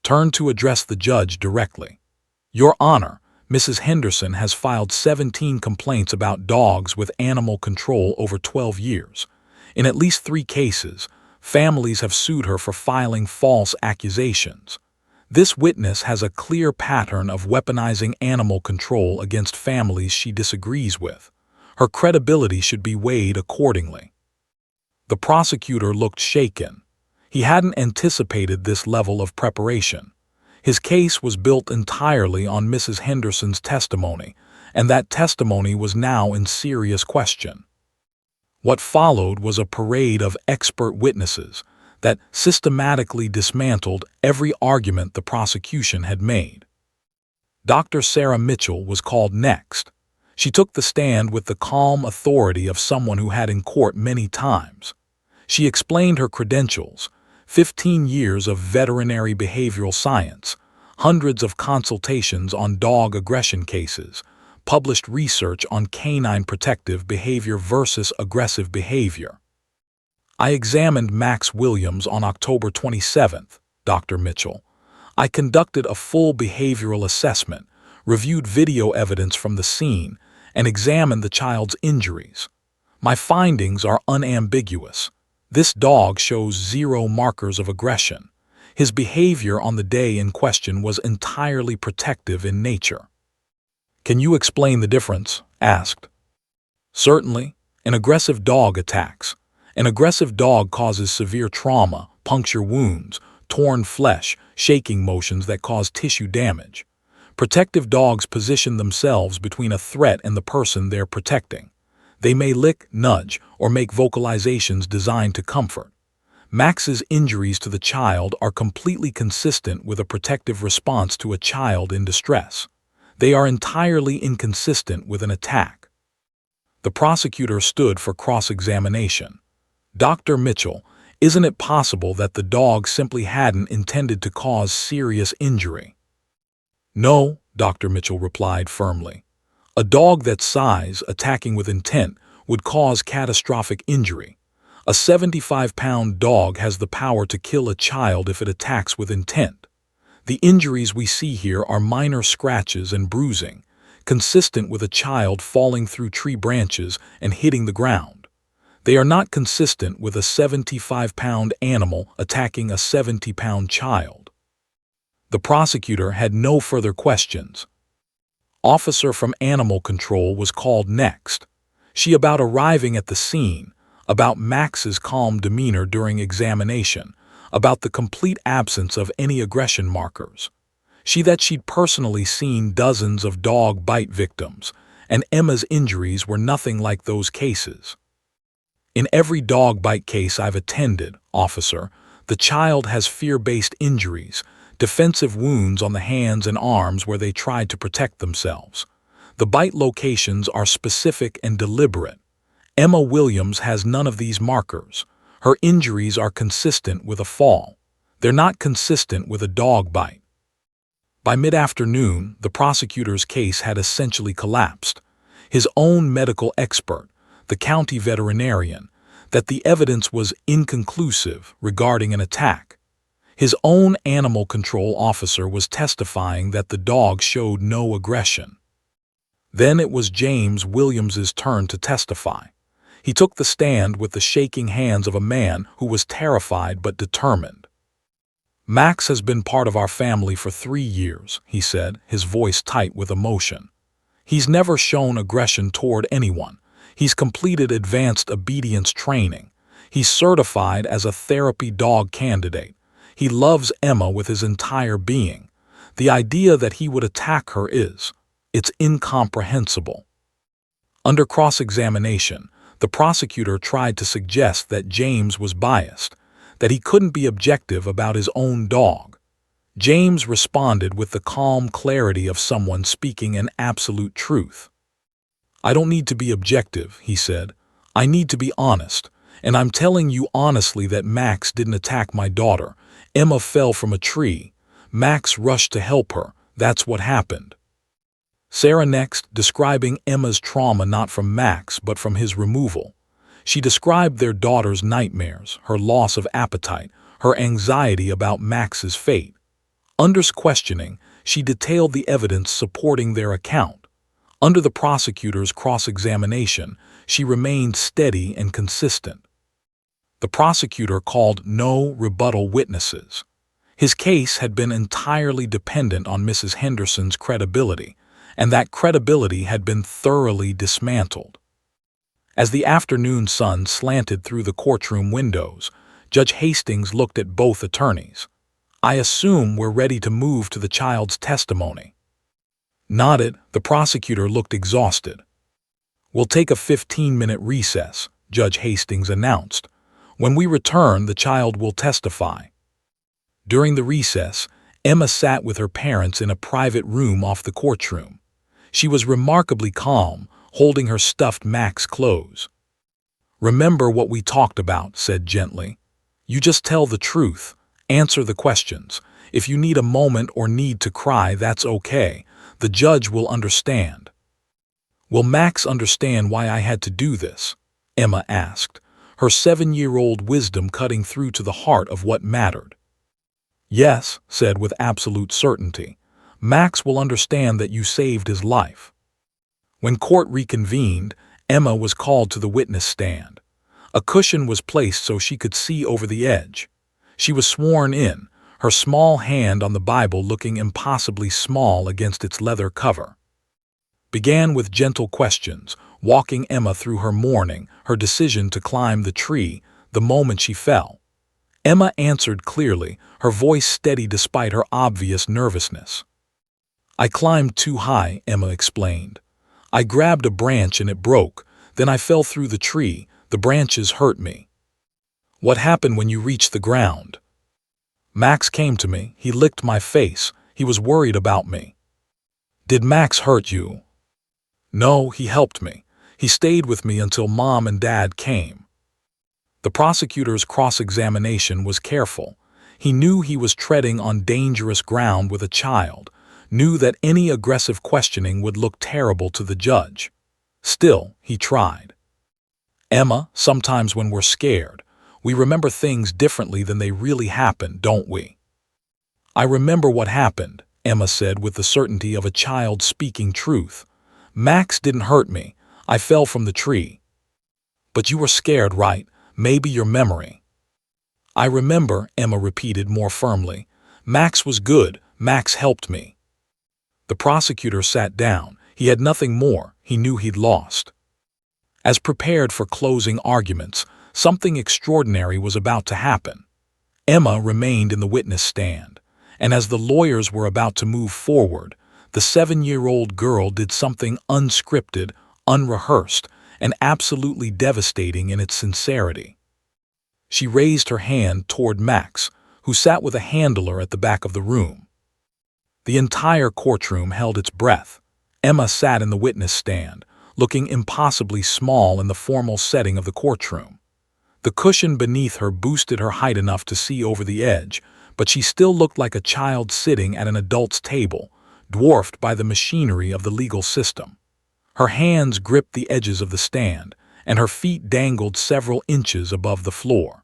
Turned to address the judge directly. Your Honor, Mrs. Henderson has filed 17 complaints about dogs with animal control over 12 years. In at least 3 cases, families have sued her for filing false accusations. This witness has a clear pattern of weaponizing animal control against families she disagrees with. Her credibility should be weighed accordingly. The prosecutor looked shaken. He hadn't anticipated this level of preparation. His case was built entirely on Mrs. Henderson's testimony, and that testimony was now in serious question. What followed was a parade of expert witnesses that systematically dismantled every argument the prosecution had made. Dr. Sarah Mitchell was called next. She took the stand with the calm authority of someone who had in court many times. She explained her credentials: 15 years of veterinary behavioral science, hundreds of consultations on dog aggression cases, published research on canine protective behavior versus aggressive behavior. I examined Max Williams on October 27th, Dr. Mitchell. I conducted a full behavioral assessment, reviewed video evidence from the scene, and examined the child's injuries. My findings are unambiguous. This dog shows 0 markers of aggression. His behavior on the day in question was entirely protective in nature. Can you explain the difference? Asked. Certainly. An aggressive dog attacks. An aggressive dog causes severe trauma, puncture wounds, torn flesh, shaking motions that cause tissue damage. Protective dogs position themselves between a threat and the person they're protecting. They may lick, nudge, or make vocalizations designed to comfort. Max's injuries to the child are completely consistent with a protective response to a child in distress. They are entirely inconsistent with an attack. The prosecutor stood for cross-examination. Dr. Mitchell, isn't it possible that the dog simply hadn't intended to cause serious injury? No, Dr. Mitchell replied firmly. A dog that size, attacking with intent, would cause catastrophic injury. A 75-pound dog has the power to kill a child if it attacks with intent. The injuries we see here are minor scratches and bruising, consistent with a child falling through tree branches and hitting the ground. They are not consistent with a 75-pound animal attacking a 70-pound child. The prosecutor had no further questions. Officer from Animal Control was called next. She about arriving at the scene, about Max's calm demeanor during examination, about the complete absence of any aggression markers. She'd personally seen dozens of dog bite victims, and Emma's injuries were nothing like those cases. In every dog bite case I've attended, officer, the child has fear-based injuries, defensive wounds on the hands and arms where they tried to protect themselves. The bite locations are specific and deliberate. Emma Williams has none of these markers. Her injuries are consistent with a fall. They're not consistent with a dog bite. By mid-afternoon, the prosecutor's case had essentially collapsed. His own medical expert, the county veterinarian, that the evidence was inconclusive regarding an attack. His own animal control officer was testifying that the dog showed no aggression. Then it was James Williams's turn to testify. He took the stand with the shaking hands of a man who was terrified but determined. Max has been part of our family for 3 years, he said, his voice tight with emotion. He's never shown aggression toward anyone. He's completed advanced obedience training. He's certified as a therapy dog candidate. He loves Emma with his entire being. The idea that he would attack her it's incomprehensible. Under cross-examination, the prosecutor tried to suggest that James was biased, that he couldn't be objective about his own dog. James responded with the calm clarity of someone speaking an absolute truth. "I don't need to be objective," he said. "I need to be honest. And I'm telling you honestly that Max didn't attack my daughter. Emma fell from a tree. Max rushed to help her. That's what happened." Sarah next, describing Emma's trauma not from Max but from his removal. She described their daughter's nightmares, her loss of appetite, her anxiety about Max's fate. Under questioning, she detailed the evidence supporting their account. Under the prosecutor's cross-examination, she remained steady and consistent. The prosecutor called no rebuttal witnesses. His case had been entirely dependent on Mrs. Henderson's credibility, and that credibility had been thoroughly dismantled. As the afternoon sun slanted through the courtroom windows, Judge Hastings looked at both attorneys. "I assume we're ready to move to the child's testimony." Nodded, the prosecutor looked exhausted. "We'll take a 15-minute recess," Judge Hastings announced. "When we return, the child will testify." During the recess, Emma sat with her parents in a private room off the courtroom. She was remarkably calm, holding her stuffed Max close. "Remember what we talked about," said gently. "You just tell the truth. Answer the questions. If you need a moment or need to cry, that's okay. The judge will understand." "Will Max understand why I had to do this?" Emma asked, her 7-year-old wisdom cutting through to the heart of what mattered. "Yes," said with absolute certainty. "Max will understand that you saved his life." When court reconvened, Emma was called to the witness stand. A cushion was placed so she could see over the edge. She was sworn in, her small hand on the Bible looking impossibly small against its leather cover. Began with gentle questions, walking Emma through her mourning, her decision to climb the tree, the moment she fell. Emma answered clearly, her voice steady despite her obvious nervousness. "I climbed too high," Emma explained. "I grabbed a branch and it broke. Then I fell through the tree. The branches hurt me." "What happened when you reached the ground?" "Max came to me. He licked my face. He was worried about me." "Did Max hurt you?" "No, he helped me. He stayed with me until Mom and Dad came." The prosecutor's cross-examination was careful. He knew he was treading on dangerous ground with a child, knew that any aggressive questioning would look terrible to the judge. Still, he tried. "Emma, sometimes when we're scared, we remember things differently than they really happened, don't we?" "I remember what happened," Emma said with the certainty of a child speaking truth. "Max didn't hurt me. I fell from the tree." "But you were scared, right? Maybe your memory." "I remember," Emma repeated more firmly. "Max was good. Max helped me." The prosecutor sat down. He had nothing more. He knew he'd lost. As prepared for closing arguments, something extraordinary was about to happen. Emma remained in the witness stand, and as the lawyers were about to move forward, the 7-year-old girl did something unscripted, unrehearsed, and absolutely devastating in its sincerity. She raised her hand toward Max, who sat with a handler at the back of the room. The entire courtroom held its breath. Emma sat in the witness stand, looking impossibly small in the formal setting of the courtroom. The cushion beneath her boosted her height enough to see over the edge, but she still looked like a child sitting at an adult's table, dwarfed by the machinery of the legal system. Her hands gripped the edges of the stand, and her feet dangled several inches above the floor.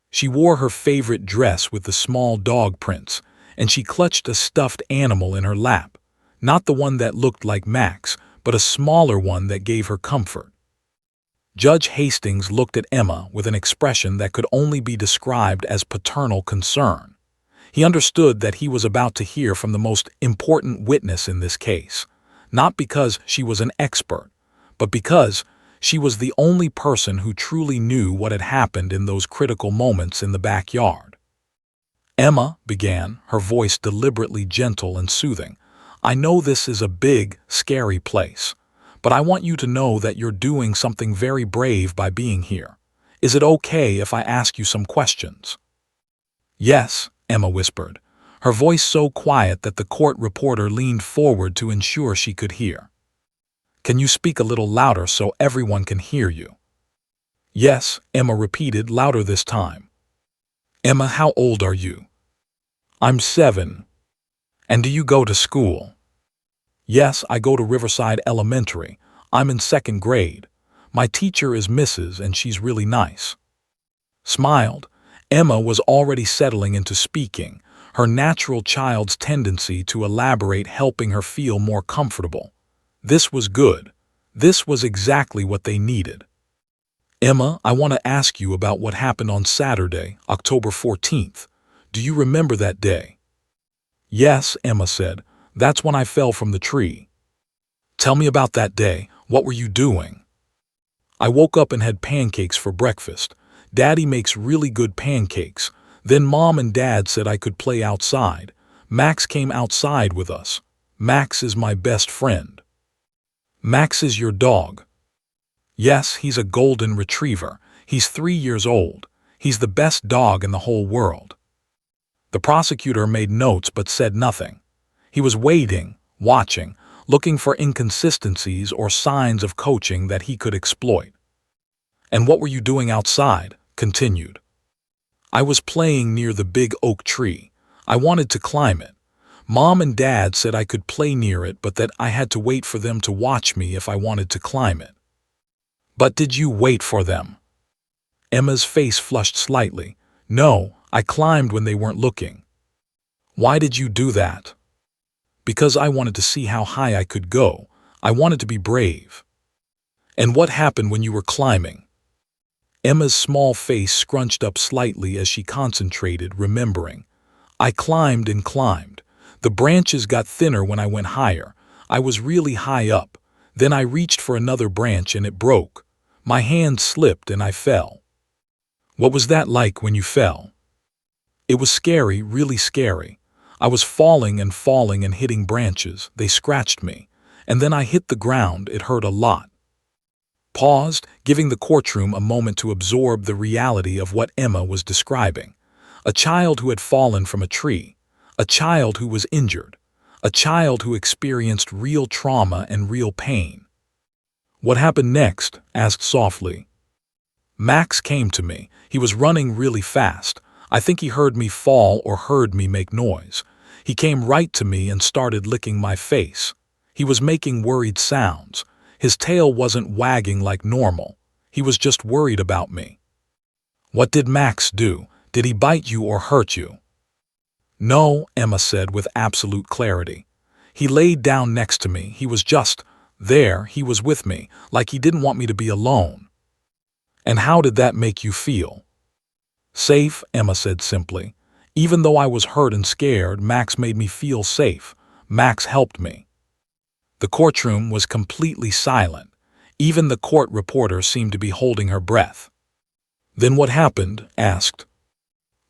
She wore her favorite dress with the small dog prints, and she clutched a stuffed animal in her lap, not the one that looked like Max, but a smaller one that gave her comfort. Judge Hastings looked at Emma with an expression that could only be described as paternal concern. He understood that he was about to hear from the most important witness in this case, not because she was an expert, but because she was the only person who truly knew what had happened in those critical moments in the backyard. "Emma," began, her voice deliberately gentle and soothing, "I know this is a big, scary place, but I want you to know that you're doing something very brave by being here. Is it okay if I ask you some questions?" "Yes," Emma whispered. her voice so quiet that the court reporter leaned forward to ensure she could hear. "Can you speak a little louder so everyone can hear you?" "Yes," Emma repeated, louder this time. "Emma, how old are you?" "I'm 7. And do you go to school?" "Yes, I go to Riverside Elementary. I'm in 2nd grade. My teacher is Mrs. and she's really nice." Smiled. Emma was already settling into speaking, her natural child's tendency to elaborate helping her feel more comfortable. This was good. This was exactly what they needed. "Emma, I want to ask you about what happened on Saturday, October 14th. Do you remember that day?" "Yes," Emma said. "That's when I fell from the tree." "Tell me about that day. What were you doing?" "I woke up and had pancakes for breakfast. Daddy makes really good pancakes. Then Mom and Dad said I could play outside. Max came outside with us. Max is my best friend." "Max is your dog?" "Yes, he's a golden retriever. He's 3 years old. He's the best dog in the whole world." The prosecutor made notes but said nothing. He was waiting, watching, looking for inconsistencies or signs of coaching that he could exploit. "And what were you doing outside?" continued. "I was playing near the big oak tree. I wanted to climb it. Mom and Dad said I could play near it but that I had to wait for them to watch me if I wanted to climb it." "But did you wait for them?" Emma's face flushed slightly. "No, I climbed when they weren't looking." "Why did you do that?" "Because I wanted to see how high I could go. I wanted to be brave." "And what happened when you were climbing?" Emma's small face scrunched up slightly as she concentrated, remembering. "I climbed and climbed. The branches got thinner when I went higher. I was really high up. Then I reached for another branch and it broke. My hand slipped and I fell." "What was that like when you fell?" "It was scary, really scary. I was falling and hitting branches. They scratched me. And then I hit the ground. It hurt a lot." Paused, giving the courtroom a moment to absorb the reality of what Emma was describing. A child who had fallen from a tree. A child who was injured. A child who experienced real trauma and real pain. "What happened next?" asked softly. "Max came to me. He was running really fast. I think he heard me fall or heard me make noise. He came right to me and started licking my face. He was making worried sounds. His tail wasn't wagging like normal. He was just worried about me." "What did Max do? Did he bite you or hurt you?" "No," Emma said with absolute clarity. "He laid down next to me. He was just there. He was with me, like he didn't want me to be alone." "And how did that make you feel?" "Safe," Emma said simply. "Even though I was hurt and scared, Max made me feel safe. Max helped me." The courtroom was completely silent. Even the court reporter seemed to be holding her breath. "Then what happened?" asked.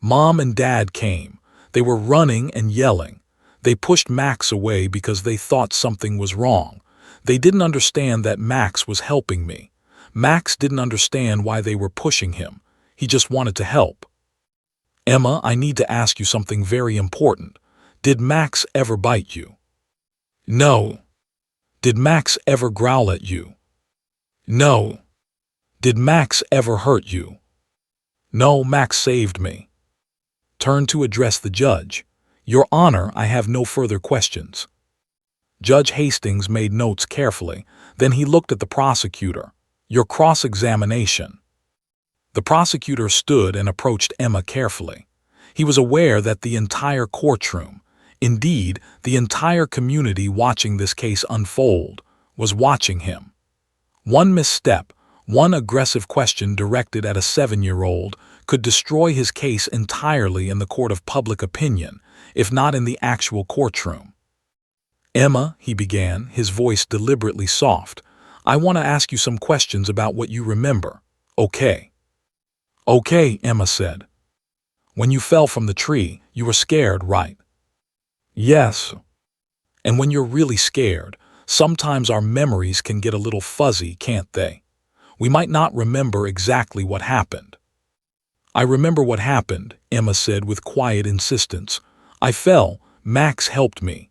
"Mom and Dad came. They were running and yelling. They pushed Max away because they thought something was wrong. They didn't understand that Max was helping me. Max didn't understand why they were pushing him. He just wanted to help." "Emma, I need to ask you something very important. Did Max ever bite you?" "No." "Did Max ever growl at you?" "No." "Did Max ever hurt you?" "No, Max saved me." Turned to address the judge. "Your Honor, I have no further questions." Judge Hastings made notes carefully. Then he looked at the prosecutor. "Your cross-examination." The prosecutor stood and approached Emma carefully. He was aware that the entire courtroom, indeed, the entire community watching this case unfold, was watching him. One misstep, one aggressive question directed at a 7-year-old could destroy his case entirely in the court of public opinion, if not in the actual courtroom. "Emma," he began, his voice deliberately soft, "I want to ask you some questions about what you remember, okay?" "Okay," Emma said. "When you fell from the tree, you were scared, right?" "Yes." "And when you're really scared, sometimes our memories can get a little fuzzy, can't they? We might not remember exactly what happened." "I remember what happened," Emma said with quiet insistence. I fell. Max helped me.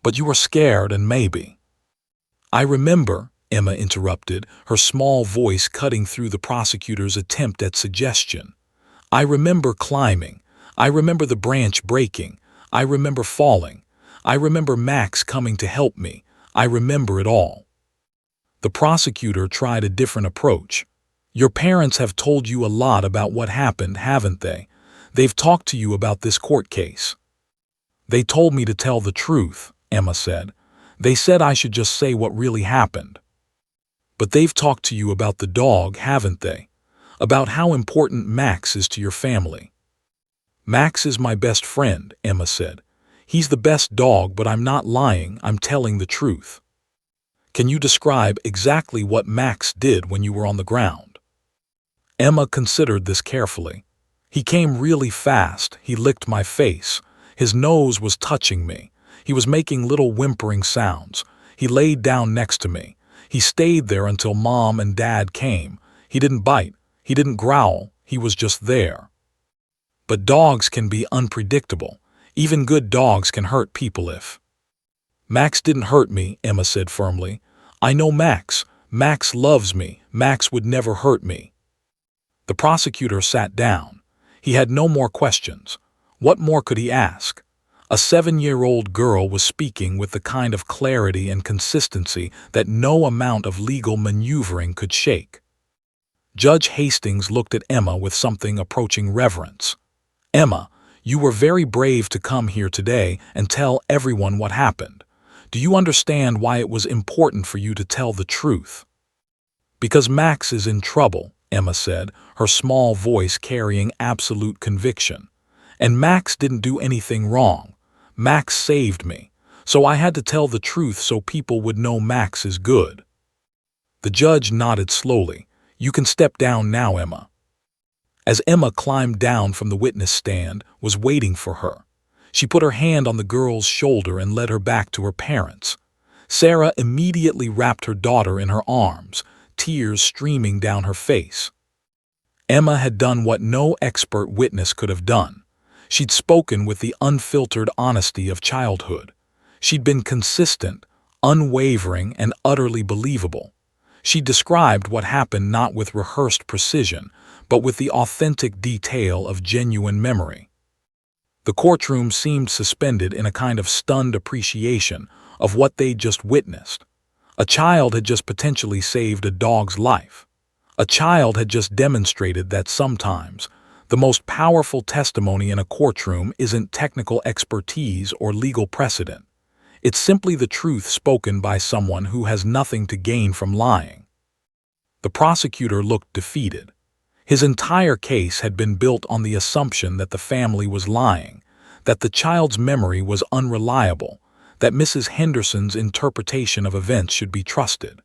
But you were scared and maybe. I remember, Emma interrupted, her small voice cutting through the prosecutor's attempt at suggestion. I remember climbing. I remember the branch breaking. I remember falling. I remember Max coming to help me. I remember it all. The prosecutor tried a different approach. Your parents have told you a lot about what happened, haven't they? They've talked to you about this court case. They told me to tell the truth, Emma said. They said I should just say what really happened. But they've talked to you about the dog, haven't they? About how important Max is to your family. Max is my best friend, Emma said. He's the best dog, but I'm not lying, I'm telling the truth. Can you describe exactly what Max did when you were on the ground? Emma considered this carefully. He came really fast, he licked my face. His nose was touching me. He was making little whimpering sounds. He laid down next to me. He stayed there until Mom and Dad came. He didn't bite. He didn't growl. He was just there. But dogs can be unpredictable. Even good dogs can hurt people if. Max didn't hurt me, Emma said firmly. I know Max. Max loves me. Max would never hurt me. The prosecutor sat down. He had no more questions. What more could he ask? A 7-year-old girl was speaking with the kind of clarity and consistency that no amount of legal maneuvering could shake. Judge Hastings looked at Emma with something approaching reverence. Emma, you were very brave to come here today and tell everyone what happened. Do you understand why it was important for you to tell the truth? Because Max is in trouble, Emma said, her small voice carrying absolute conviction. And Max didn't do anything wrong. Max saved me. So I had to tell the truth so people would know Max is good. The judge nodded slowly. You can step down now, Emma. As Emma climbed down from the witness stand, was waiting for her. She put her hand on the girl's shoulder and led her back to her parents. Sarah immediately wrapped her daughter in her arms, tears streaming down her face. Emma had done what no expert witness could have done. She'd spoken with the unfiltered honesty of childhood. She'd been consistent, unwavering, and utterly believable. She described what happened not with rehearsed precision, but with the authentic detail of genuine memory. The courtroom seemed suspended in a kind of stunned appreciation of what they'd just witnessed. A child had just potentially saved a dog's life. A child had just demonstrated that sometimes the most powerful testimony in a courtroom isn't technical expertise or legal precedent. It's simply the truth spoken by someone who has nothing to gain from lying. The prosecutor looked defeated. His entire case had been built on the assumption that the family was lying, that the child's memory was unreliable, that Mrs. Henderson's interpretation of events should be trusted.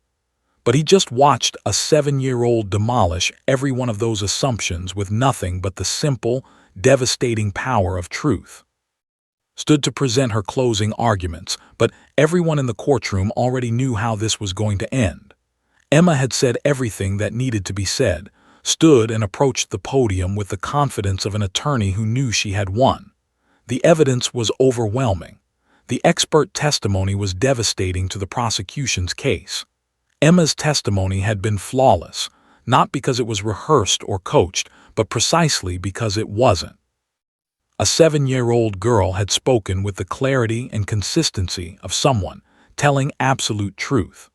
But he just watched a 7-year-old demolish every one of those assumptions with nothing but the simple, devastating power of truth. Stood to present her closing arguments, but everyone in the courtroom already knew how this was going to end. Emma had said everything that needed to be said, stood and approached the podium with the confidence of an attorney who knew she had won. The evidence was overwhelming. The expert testimony was devastating to the prosecution's case. Emma's testimony had been flawless, not because it was rehearsed or coached, but precisely because it wasn't. A 7-year-old girl had spoken with the clarity and consistency of someone telling absolute truth.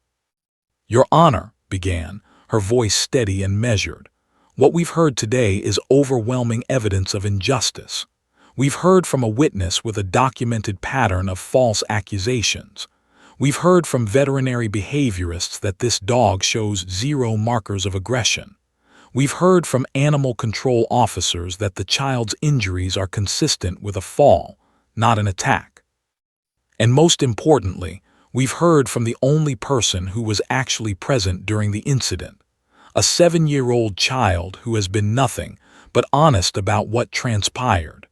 Your Honor, began, her voice steady and measured. What we've heard today is overwhelming evidence of injustice. We've heard from a witness with a documented pattern of false accusations. We've heard from veterinary behaviorists that this dog shows 0 markers of aggression. We've heard from animal control officers that the child's injuries are consistent with a fall, not an attack. And most importantly, we've heard from the only person who was actually present during the incident, a 7-year-old child who has been nothing but honest about what transpired.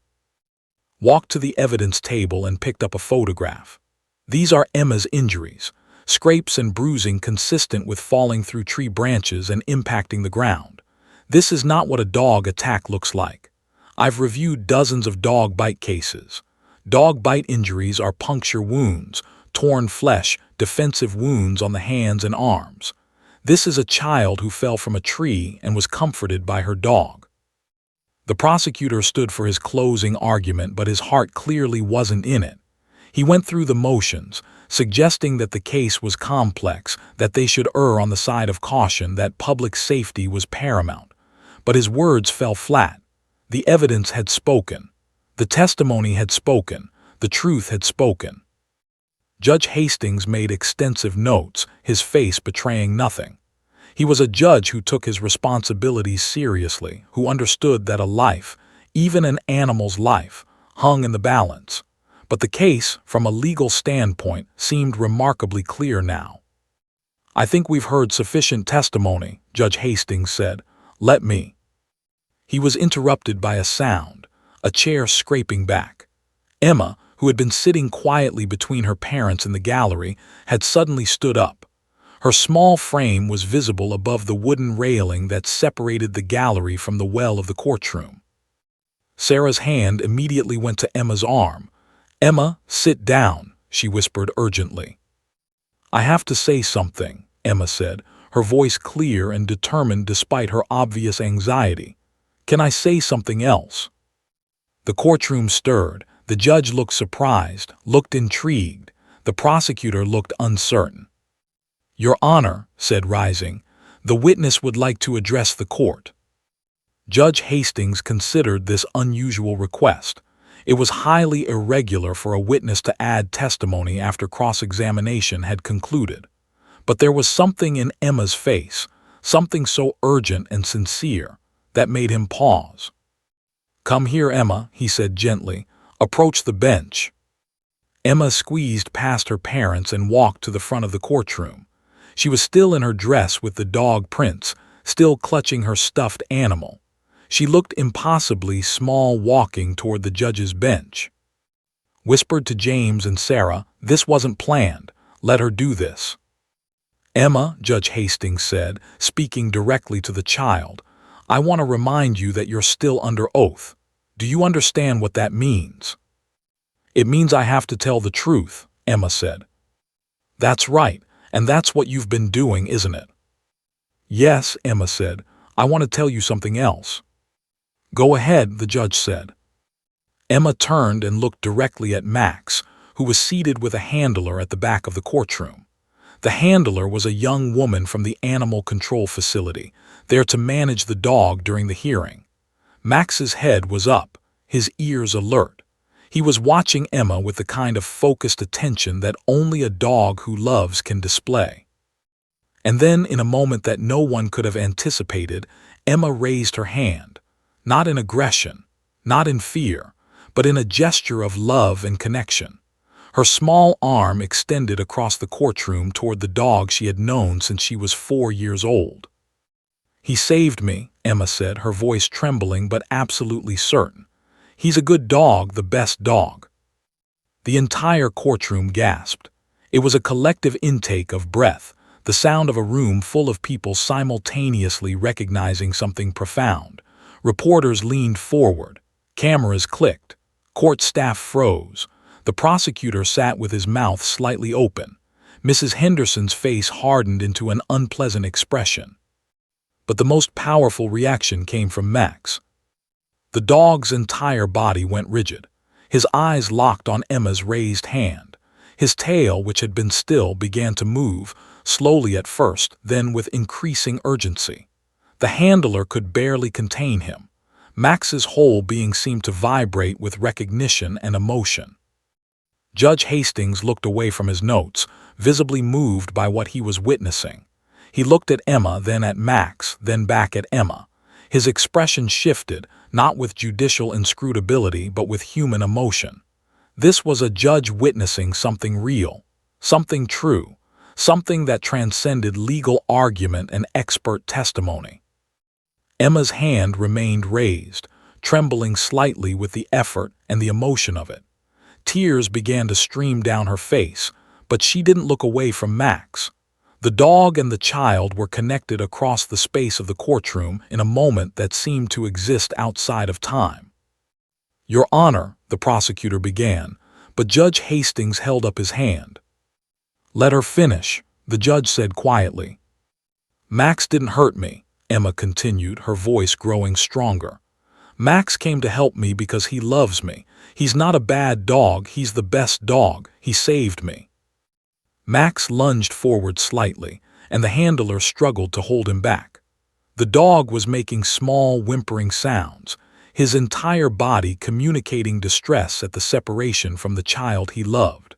Walked to the evidence table and picked up a photograph. These are Emma's injuries, scrapes and bruising consistent with falling through tree branches and impacting the ground. This is not what a dog attack looks like. I've reviewed dozens of dog bite cases. Dog bite injuries are puncture wounds, torn flesh, defensive wounds on the hands and arms. This is a child who fell from a tree and was comforted by her dog. The prosecutor stood for his closing argument, but his heart clearly wasn't in it. He went through the motions, suggesting that the case was complex, that they should err on the side of caution, that public safety was paramount. But his words fell flat. The evidence had spoken. The testimony had spoken. The truth had spoken. Judge Hastings made extensive notes, his face betraying nothing. He was a judge who took his responsibilities seriously, who understood that a life, even an animal's life, hung in the balance. But the case, from a legal standpoint, seemed remarkably clear now. "I think we've heard sufficient testimony," Judge Hastings said. "Let me." He was interrupted by a sound, a chair scraping back. Emma, who had been sitting quietly between her parents in the gallery, had suddenly stood up. Her small frame was visible above the wooden railing that separated the gallery from the well of the courtroom. Sarah's hand immediately went to Emma's arm. "Emma, sit down," she whispered urgently. "I have to say something," Emma said, her voice clear and determined despite her obvious anxiety. "Can I say something else?" The courtroom stirred. The judge looked surprised, looked intrigued. The prosecutor looked uncertain. "Your Honor," said rising, "the witness would like to address the court." Judge Hastings considered this unusual request. It was highly irregular for a witness to add testimony after cross-examination had concluded. But there was something in Emma's face, something so urgent and sincere, that made him pause. "Come here, Emma," he said gently. "Approach the bench." Emma squeezed past her parents and walked to the front of the courtroom. She was still in her dress with the dog prints, still clutching her stuffed animal. She looked impossibly small walking toward the judge's bench. Whispered to James and Sarah, "This wasn't planned. Let her do this." "Emma," Judge Hastings said, speaking directly to the child, "I want to remind you that you're still under oath. Do you understand what that means?" "It means I have to tell the truth," Emma said. "That's right, and that's what you've been doing, isn't it?" "Yes," Emma said. "I want to tell you something else." "Go ahead," the judge said. Emma turned and looked directly at Max, who was seated with a handler at the back of the courtroom. The handler was a young woman from the animal control facility, there to manage the dog during the hearing. Max's head was up, his ears alert. He was watching Emma with the kind of focused attention that only a dog who loves can display. And then, in a moment that no one could have anticipated, Emma raised her hand, not in aggression, not in fear, but in a gesture of love and connection. Her small arm extended across the courtroom toward the dog she had known since she was 4 years old. "He saved me," Emma said, her voice trembling but absolutely certain. "He's a good dog, the best dog." The entire courtroom gasped. It was a collective intake of breath, the sound of a room full of people simultaneously recognizing something profound. Reporters leaned forward. Cameras clicked. Court staff froze. The prosecutor sat with his mouth slightly open. Mrs. Henderson's face hardened into an unpleasant expression. But the most powerful reaction came from Max. The dog's entire body went rigid. His eyes locked on Emma's raised hand. His tail, which had been still, began to move, slowly at first, then with increasing urgency. The handler could barely contain him. Max's whole being seemed to vibrate with recognition and emotion. Judge Hastings looked away from his notes, visibly moved by what he was witnessing. He looked at Emma, then at Max, then back at Emma. His expression shifted, not with judicial inscrutability, but with human emotion. This was a judge witnessing something real, something true, something that transcended legal argument and expert testimony. Emma's hand remained raised, trembling slightly with the effort and the emotion of it. Tears began to stream down her face, but she didn't look away from Max. The dog and the child were connected across the space of the courtroom in a moment that seemed to exist outside of time. Your Honor, the prosecutor began, but Judge Hastings held up his hand. Let her finish, the judge said quietly. Max didn't hurt me, Emma continued, her voice growing stronger. Max came to help me because he loves me. He's not a bad dog, he's the best dog. He saved me. Max lunged forward slightly, and the handler struggled to hold him back. The dog was making small, whimpering sounds, his entire body communicating distress at the separation from the child he loved.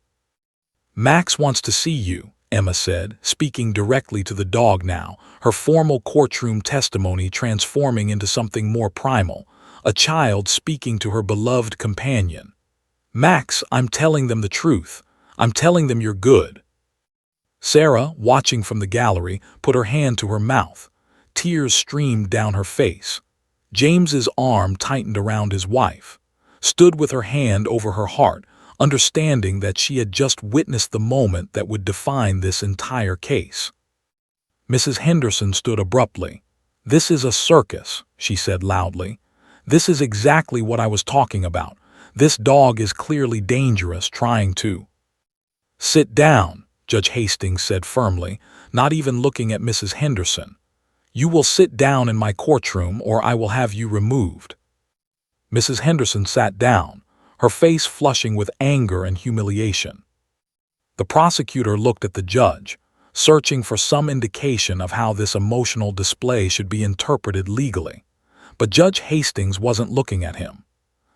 Max wants to see you, Emma said, speaking directly to the dog now, her formal courtroom testimony transforming into something more primal, a child speaking to her beloved companion. Max, I'm telling them the truth. I'm telling them you're good. Sarah, watching from the gallery, put her hand to her mouth. Tears streamed down her face. James's arm tightened around his wife, stood with her hand over her heart, understanding that she had just witnessed the moment that would define this entire case. Mrs. Henderson stood abruptly. This is a circus, she said loudly. This is exactly what I was talking about. This dog is clearly dangerous, trying to. Sit down, Judge Hastings said firmly, not even looking at Mrs. Henderson. You will sit down in my courtroom or I will have you removed. Mrs. Henderson sat down, her face flushing with anger and humiliation. The prosecutor looked at the judge, searching for some indication of how this emotional display should be interpreted legally. But Judge Hastings wasn't looking at him.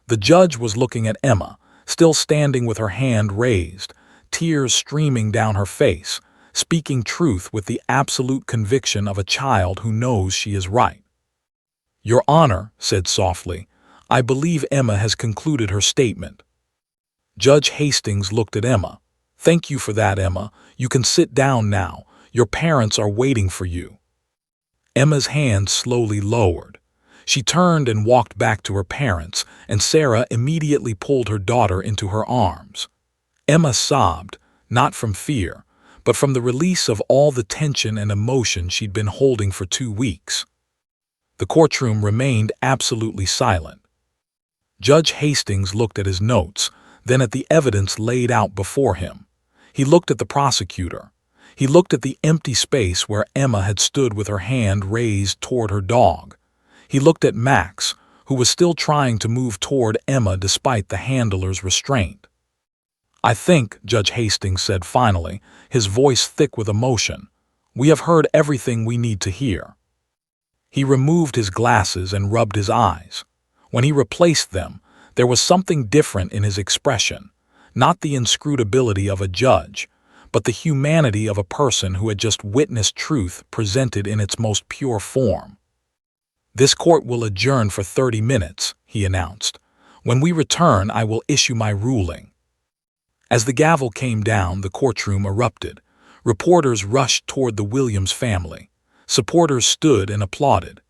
The judge was looking at Emma, still standing with her hand raised, tears streaming down her face, speaking truth with the absolute conviction of a child who knows she is right. Your Honor, said softly, I believe Emma has concluded her statement. Judge Hastings looked at Emma. Thank you for that, Emma. You can sit down now. Your parents are waiting for you. Emma's hand slowly lowered. She turned and walked back to her parents, and Sarah immediately pulled her daughter into her arms. Emma sobbed, not from fear, but from the release of all the tension and emotion she'd been holding for 2 weeks. The courtroom remained absolutely silent. Judge Hastings looked at his notes, then at the evidence laid out before him. He looked at the prosecutor. He looked at the empty space where Emma had stood with her hand raised toward her dog. He looked at Max, who was still trying to move toward Emma despite the handler's restraint. I think, Judge Hastings said finally, his voice thick with emotion, we have heard everything we need to hear. He removed his glasses and rubbed his eyes. When he replaced them, there was something different in his expression, not the inscrutability of a judge, but the humanity of a person who had just witnessed truth presented in its most pure form. This court will adjourn for 30 minutes, he announced. When we return, I will issue my ruling. As the gavel came down, the courtroom erupted. Reporters rushed toward the Williams family. Supporters stood and applauded.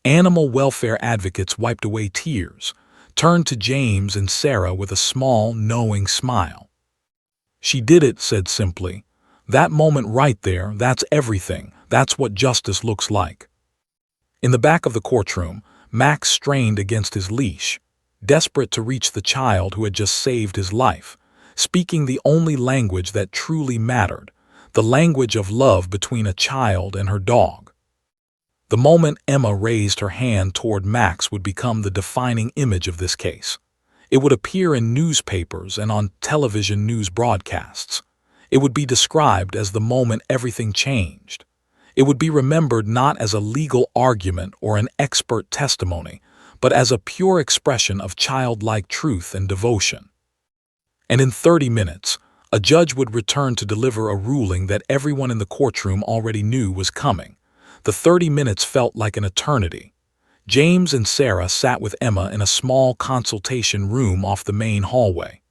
Animal welfare advocates wiped away tears, turned to James and Sarah with a small, knowing smile. She did it, said simply. That moment right there, that's everything. That's what justice looks like. In the back of the courtroom, Max strained against his leash, desperate to reach the child who had just saved his life, speaking the only language that truly mattered, the language of love between a child and her dog. The moment Emma raised her hand toward Max would become the defining image of this case. It would appear in newspapers and on television news broadcasts. It would be described as the moment everything changed. It would be remembered not as a legal argument or an expert testimony, but as a pure expression of childlike truth and devotion. And in 30 minutes, a judge would return to deliver a ruling that everyone in the courtroom already knew was coming. The 30 minutes felt like an eternity. James and Sarah sat with Emma in a small consultation room off the main hallway.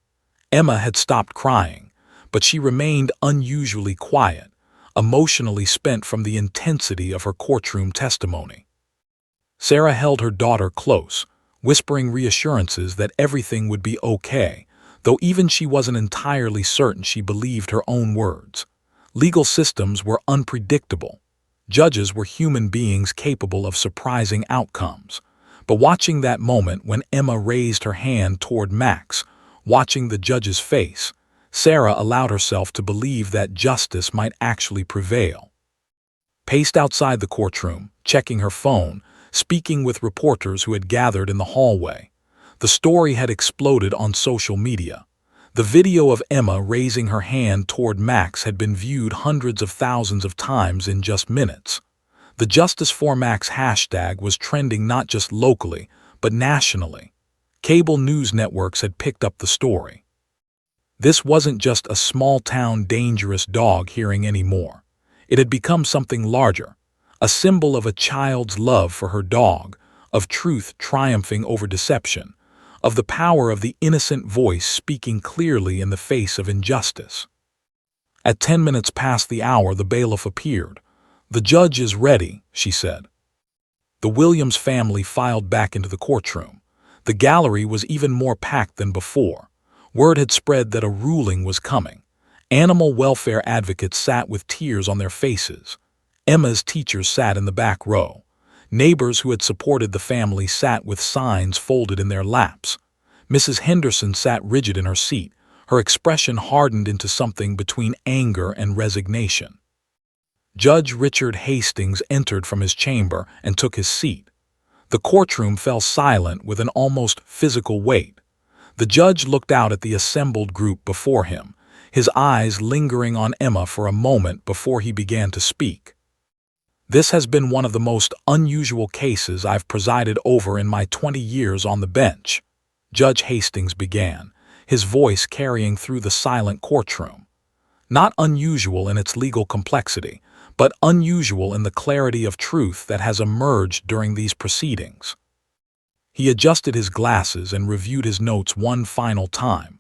Emma had stopped crying, but she remained unusually quiet, emotionally spent from the intensity of her courtroom testimony. Sarah held her daughter close, whispering reassurances that everything would be okay, though even she wasn't entirely certain she believed her own words. Legal systems were unpredictable. Judges were human beings capable of surprising outcomes. But watching that moment when Emma raised her hand toward Max, watching the judge's face, Sarah allowed herself to believe that justice might actually prevail. Paced outside the courtroom, checking her phone, speaking with reporters who had gathered in the hallway. The story had exploded on social media. The video of Emma raising her hand toward Max had been viewed hundreds of thousands of times in just minutes. The Justice for Max hashtag was trending not just locally, but nationally. Cable news networks had picked up the story. This wasn't just a small-town dangerous dog hearing anymore. It had become something larger, a symbol of a child's love for her dog, of truth triumphing over deception, of the power of the innocent voice speaking clearly in the face of injustice. At 10 minutes past the hour, the bailiff appeared. "The judge is ready," she said. The Williams family filed back into the courtroom. The gallery was even more packed than before. Word had spread that a ruling was coming. Animal welfare advocates sat with tears on their faces. Emma's teachers sat in the back row. Neighbors who had supported the family sat with signs folded in their laps. Mrs. Henderson sat rigid in her seat, her expression hardened into something between anger and resignation. Judge Richard Hastings entered from his chamber and took his seat. The courtroom fell silent with an almost physical weight. The judge looked out at the assembled group before him, his eyes lingering on Emma for a moment before he began to speak. "This has been one of the most unusual cases I've presided over in my 20 years on the bench," Judge Hastings began, his voice carrying through the silent courtroom. Not unusual in its legal complexity, but unusual in the clarity of truth that has emerged during these proceedings. He adjusted his glasses and reviewed his notes one final time.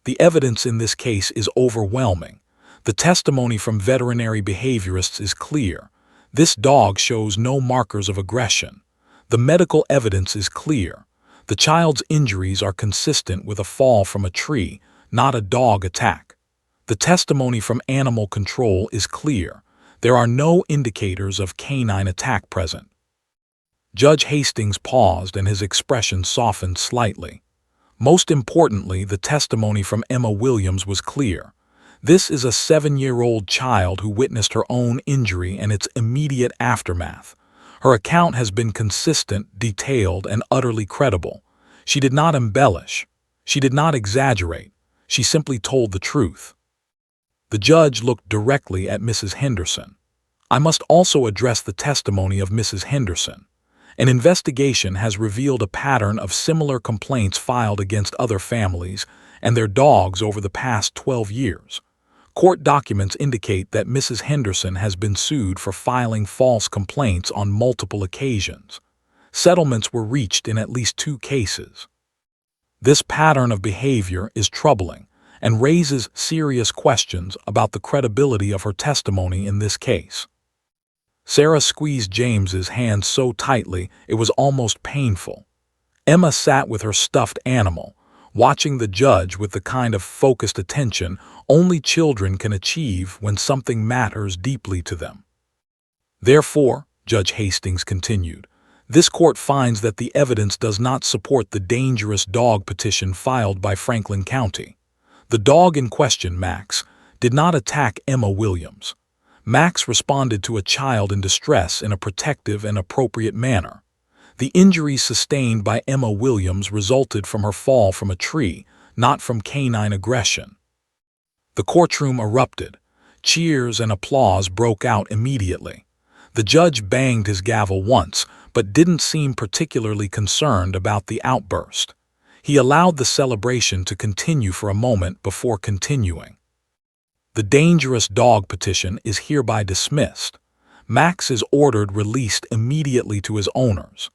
The evidence in this case is overwhelming. The testimony from veterinary behaviorists is clear. This dog shows no markers of aggression. The medical evidence is clear. The child's injuries are consistent with a fall from a tree, not a dog attack. The testimony from animal control is clear. There are no indicators of canine attack present. Judge Hastings paused and his expression softened slightly. Most importantly, the testimony from Emma Williams was clear. This is a 7-year-old child who witnessed her own injury and its immediate aftermath. Her account has been consistent, detailed, and utterly credible. She did not embellish. She did not exaggerate. She simply told the truth. The judge looked directly at Mrs. Henderson. "I must also address the testimony of Mrs. Henderson. An investigation has revealed a pattern of similar complaints filed against other families and their dogs over the past 12 years. Court documents indicate that Mrs. Henderson has been sued for filing false complaints on multiple occasions. Settlements were reached in at least 2 cases. This pattern of behavior is troubling and raises serious questions about the credibility of her testimony in this case." Sarah squeezed James's hand so tightly it was almost painful. Emma sat with her stuffed animal, watching the judge with the kind of focused attention only children can achieve when something matters deeply to them. "Therefore," Judge Hastings continued, "this court finds that the evidence does not support the dangerous dog petition filed by Franklin County. The dog in question, Max, did not attack Emma Williams. Max responded to a child in distress in a protective and appropriate manner. The injuries sustained by Emma Williams resulted from her fall from a tree, not from canine aggression." The courtroom erupted. Cheers and applause broke out immediately. The judge banged his gavel once, but didn't seem particularly concerned about the outburst. He allowed the celebration to continue for a moment before continuing. "The dangerous dog petition is hereby dismissed. Max is ordered released immediately to his owners.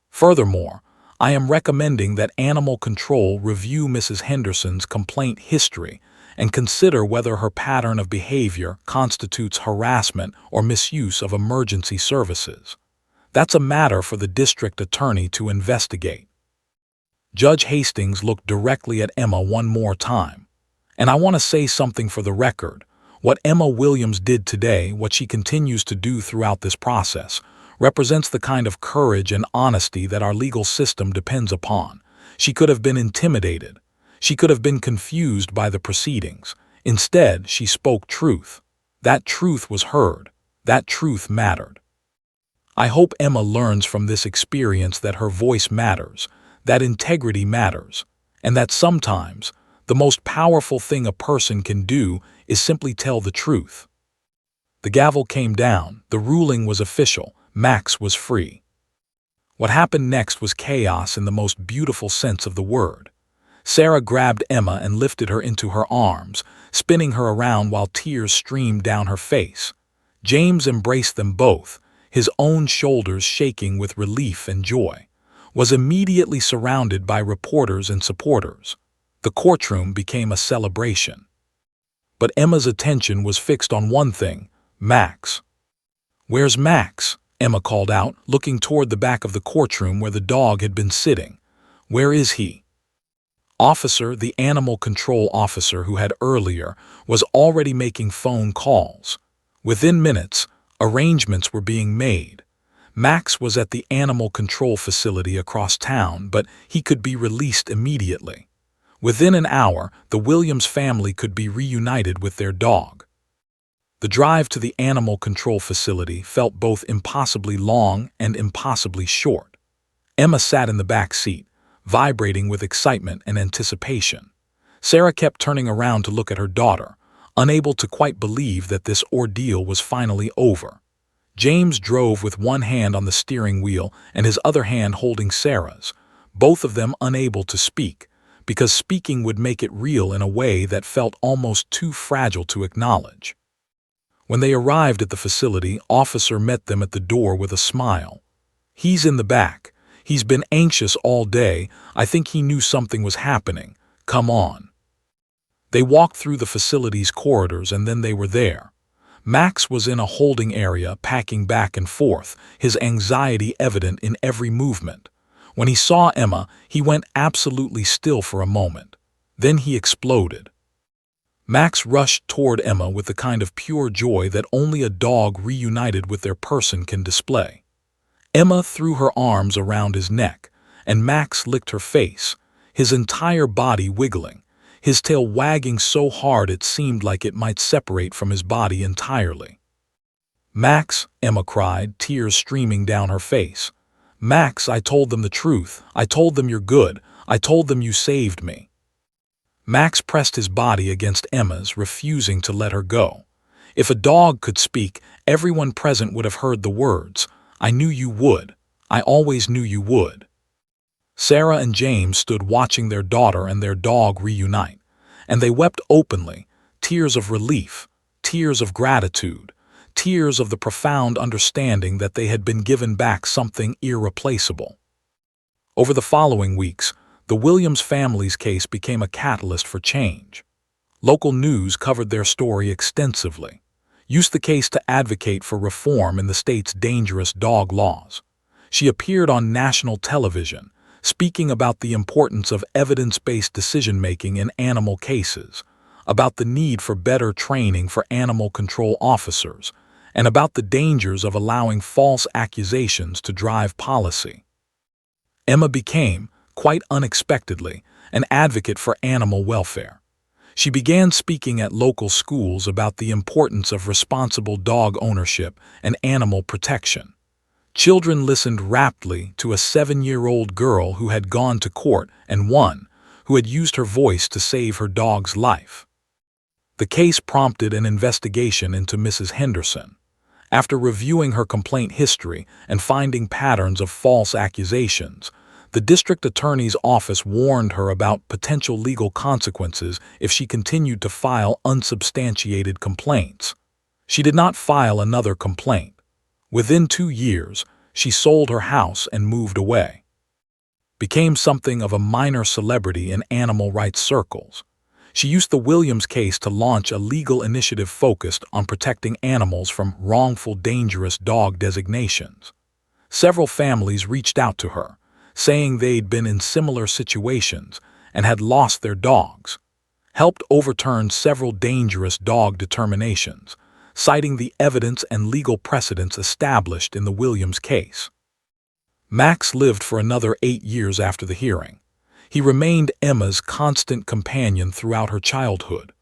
Furthermore, I am recommending that Animal Control review Mrs. Henderson's complaint history and consider whether her pattern of behavior constitutes harassment or misuse of emergency services. That's a matter for the district attorney to investigate." Judge Hastings looked directly at Emma one more time. "And I want to say something for the record. What Emma Williams did today, what she continues to do throughout this process, represents the kind of courage and honesty that our legal system depends upon. She could have been intimidated. She could have been confused by the proceedings. Instead, she spoke truth. That truth was heard. That truth mattered. I hope Emma learns from this experience that her voice matters, that integrity matters, and that sometimes the most powerful thing a person can do is simply tell the truth. The gavel came down. The ruling was official. Max was free. What happened next was chaos in the most beautiful sense of the word. Sarah grabbed Emma and lifted her into her arms, spinning her around while tears streamed down her face. James embraced them both, his own shoulders shaking with relief and joy, was immediately surrounded by reporters and supporters. The courtroom became a celebration. But Emma's attention was fixed on one thing: Max. "Where's Max?" Emma called out, looking toward the back of the courtroom where the dog had been sitting. "Where is he?" Officer, the animal control officer who had earlier, was already making phone calls. Within minutes, arrangements were being made. Max was at the animal control facility across town, but he could be released immediately. Within an hour, the Williams family could be reunited with their dog. The drive to the animal control facility felt both impossibly long and impossibly short. Emma sat in the back seat, vibrating with excitement and anticipation. Sarah kept turning around to look at her daughter, unable to quite believe that this ordeal was finally over. James drove with one hand on the steering wheel and his other hand holding Sarah's, both of them unable to speak, because speaking would make it real in a way that felt almost too fragile to acknowledge. When they arrived at the facility, Officer met them at the door with a smile. "He's in the back. He's been anxious all day. I think he knew something was happening. Come on." They walked through the facility's corridors and then they were there. Max was in a holding area, packing back and forth, his anxiety evident in every movement. When he saw Emma, he went absolutely still for a moment. Then he exploded. Max rushed toward Emma with the kind of pure joy that only a dog reunited with their person can display. Emma threw her arms around his neck, and Max licked her face, his entire body wiggling, his tail wagging so hard it seemed like it might separate from his body entirely. "Max," Emma cried, tears streaming down her face. "Max, I told them the truth. I told them you're good. I told them you saved me." Max pressed his body against Emma's, refusing to let her go. If a dog could speak, everyone present would have heard the words, "I knew you would. I always knew you would." Sarah and James stood watching their daughter and their dog reunite, and they wept openly, tears of relief, tears of gratitude, tears of the profound understanding that they had been given back something irreplaceable. Over the following weeks, the Williams family's case became a catalyst for change. Local news covered their story extensively, used the case to advocate for reform in the state's dangerous dog laws. She appeared on national television, speaking about the importance of evidence-based decision-making in animal cases, about the need for better training for animal control officers, and about the dangers of allowing false accusations to drive policy. Emma became, quite unexpectedly, an advocate for animal welfare. She began speaking at local schools about the importance of responsible dog ownership and animal protection. Children listened raptly to a 7-year-old girl who had gone to court and won, who had used her voice to save her dog's life. The case prompted an investigation into Mrs. Henderson. After reviewing her complaint history and finding patterns of false accusations, the district attorney's office warned her about potential legal consequences if she continued to file unsubstantiated complaints. She did not file another complaint. Within 2 years, she sold her house and moved away. Became something of a minor celebrity in animal rights circles. She used the Williams case to launch a legal initiative focused on protecting animals from wrongful dangerous dog designations. Several families reached out to her, saying they'd been in similar situations and had lost their dogs. Helped overturn several dangerous dog determinations, citing the evidence and legal precedents established in the Williams case. Max lived for another 8 years after the hearing. He remained Emma's constant companion throughout her childhood.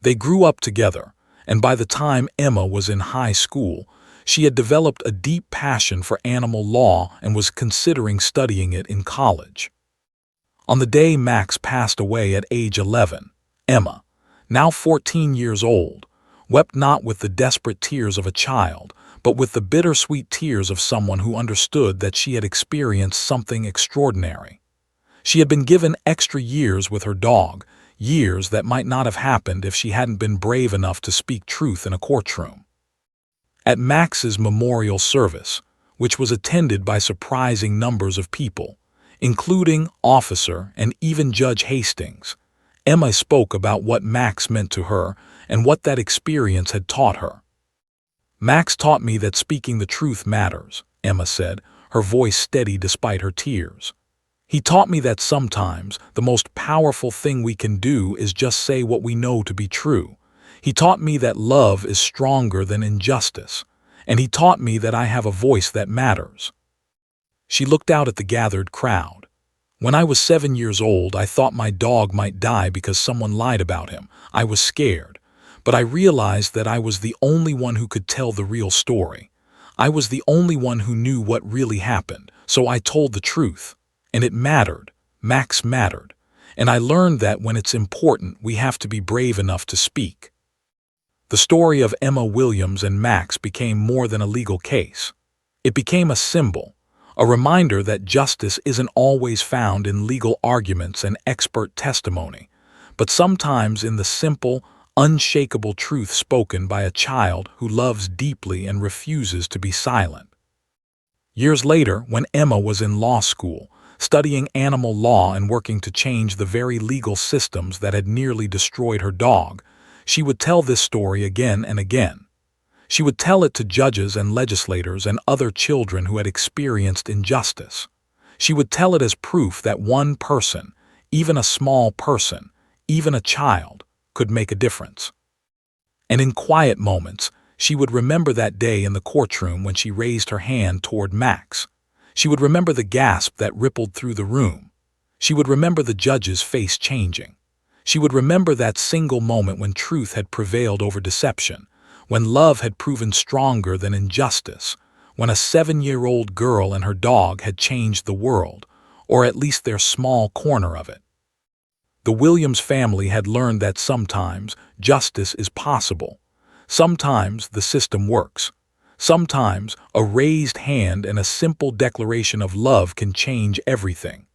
They grew up together, and by the time Emma was in high school, she had developed a deep passion for animal law and was considering studying it in college. On the day Max passed away at age 11, Emma, now 14 years old, wept not with the desperate tears of a child, but with the bittersweet tears of someone who understood that she had experienced something extraordinary. She had been given extra years with her dog, years that might not have happened if she hadn't been brave enough to speak truth in a courtroom. At Max's memorial service, which was attended by surprising numbers of people, including Officer and even Judge Hastings, Emma spoke about what Max meant to her and what that experience had taught her. "Max taught me that speaking the truth matters," Emma said, her voice steady despite her tears. "He taught me that sometimes the most powerful thing we can do is just say what we know to be true. He taught me that love is stronger than injustice, and he taught me that I have a voice that matters." She looked out at the gathered crowd. "When I was 7 years old, I thought my dog might die because someone lied about him. I was scared, but I realized that I was the only one who could tell the real story. I was the only one who knew what really happened, so I told the truth. And it mattered. Max mattered. And I learned that when it's important, we have to be brave enough to speak." The story of Emma Williams and Max became more than a legal case. It became a symbol, a reminder that justice isn't always found in legal arguments and expert testimony, but sometimes in the simple, unshakable truth spoken by a child who loves deeply and refuses to be silent. Years later, when Emma was in law school, studying animal law and working to change the very legal systems that had nearly destroyed her dog, she would tell this story again and again. She would tell it to judges and legislators and other children who had experienced injustice. She would tell it as proof that one person, even a small person, even a child, could make a difference. And in quiet moments, she would remember that day in the courtroom when she raised her hand toward Max. She would remember the gasp that rippled through the room. She would remember the judge's face changing. She would remember that single moment when truth had prevailed over deception, when love had proven stronger than injustice, when a 7-year-old girl and her dog had changed the world, or at least their small corner of it. The Williams family had learned that sometimes justice is possible. Sometimes the system works. Sometimes a raised hand and a simple declaration of love can change everything.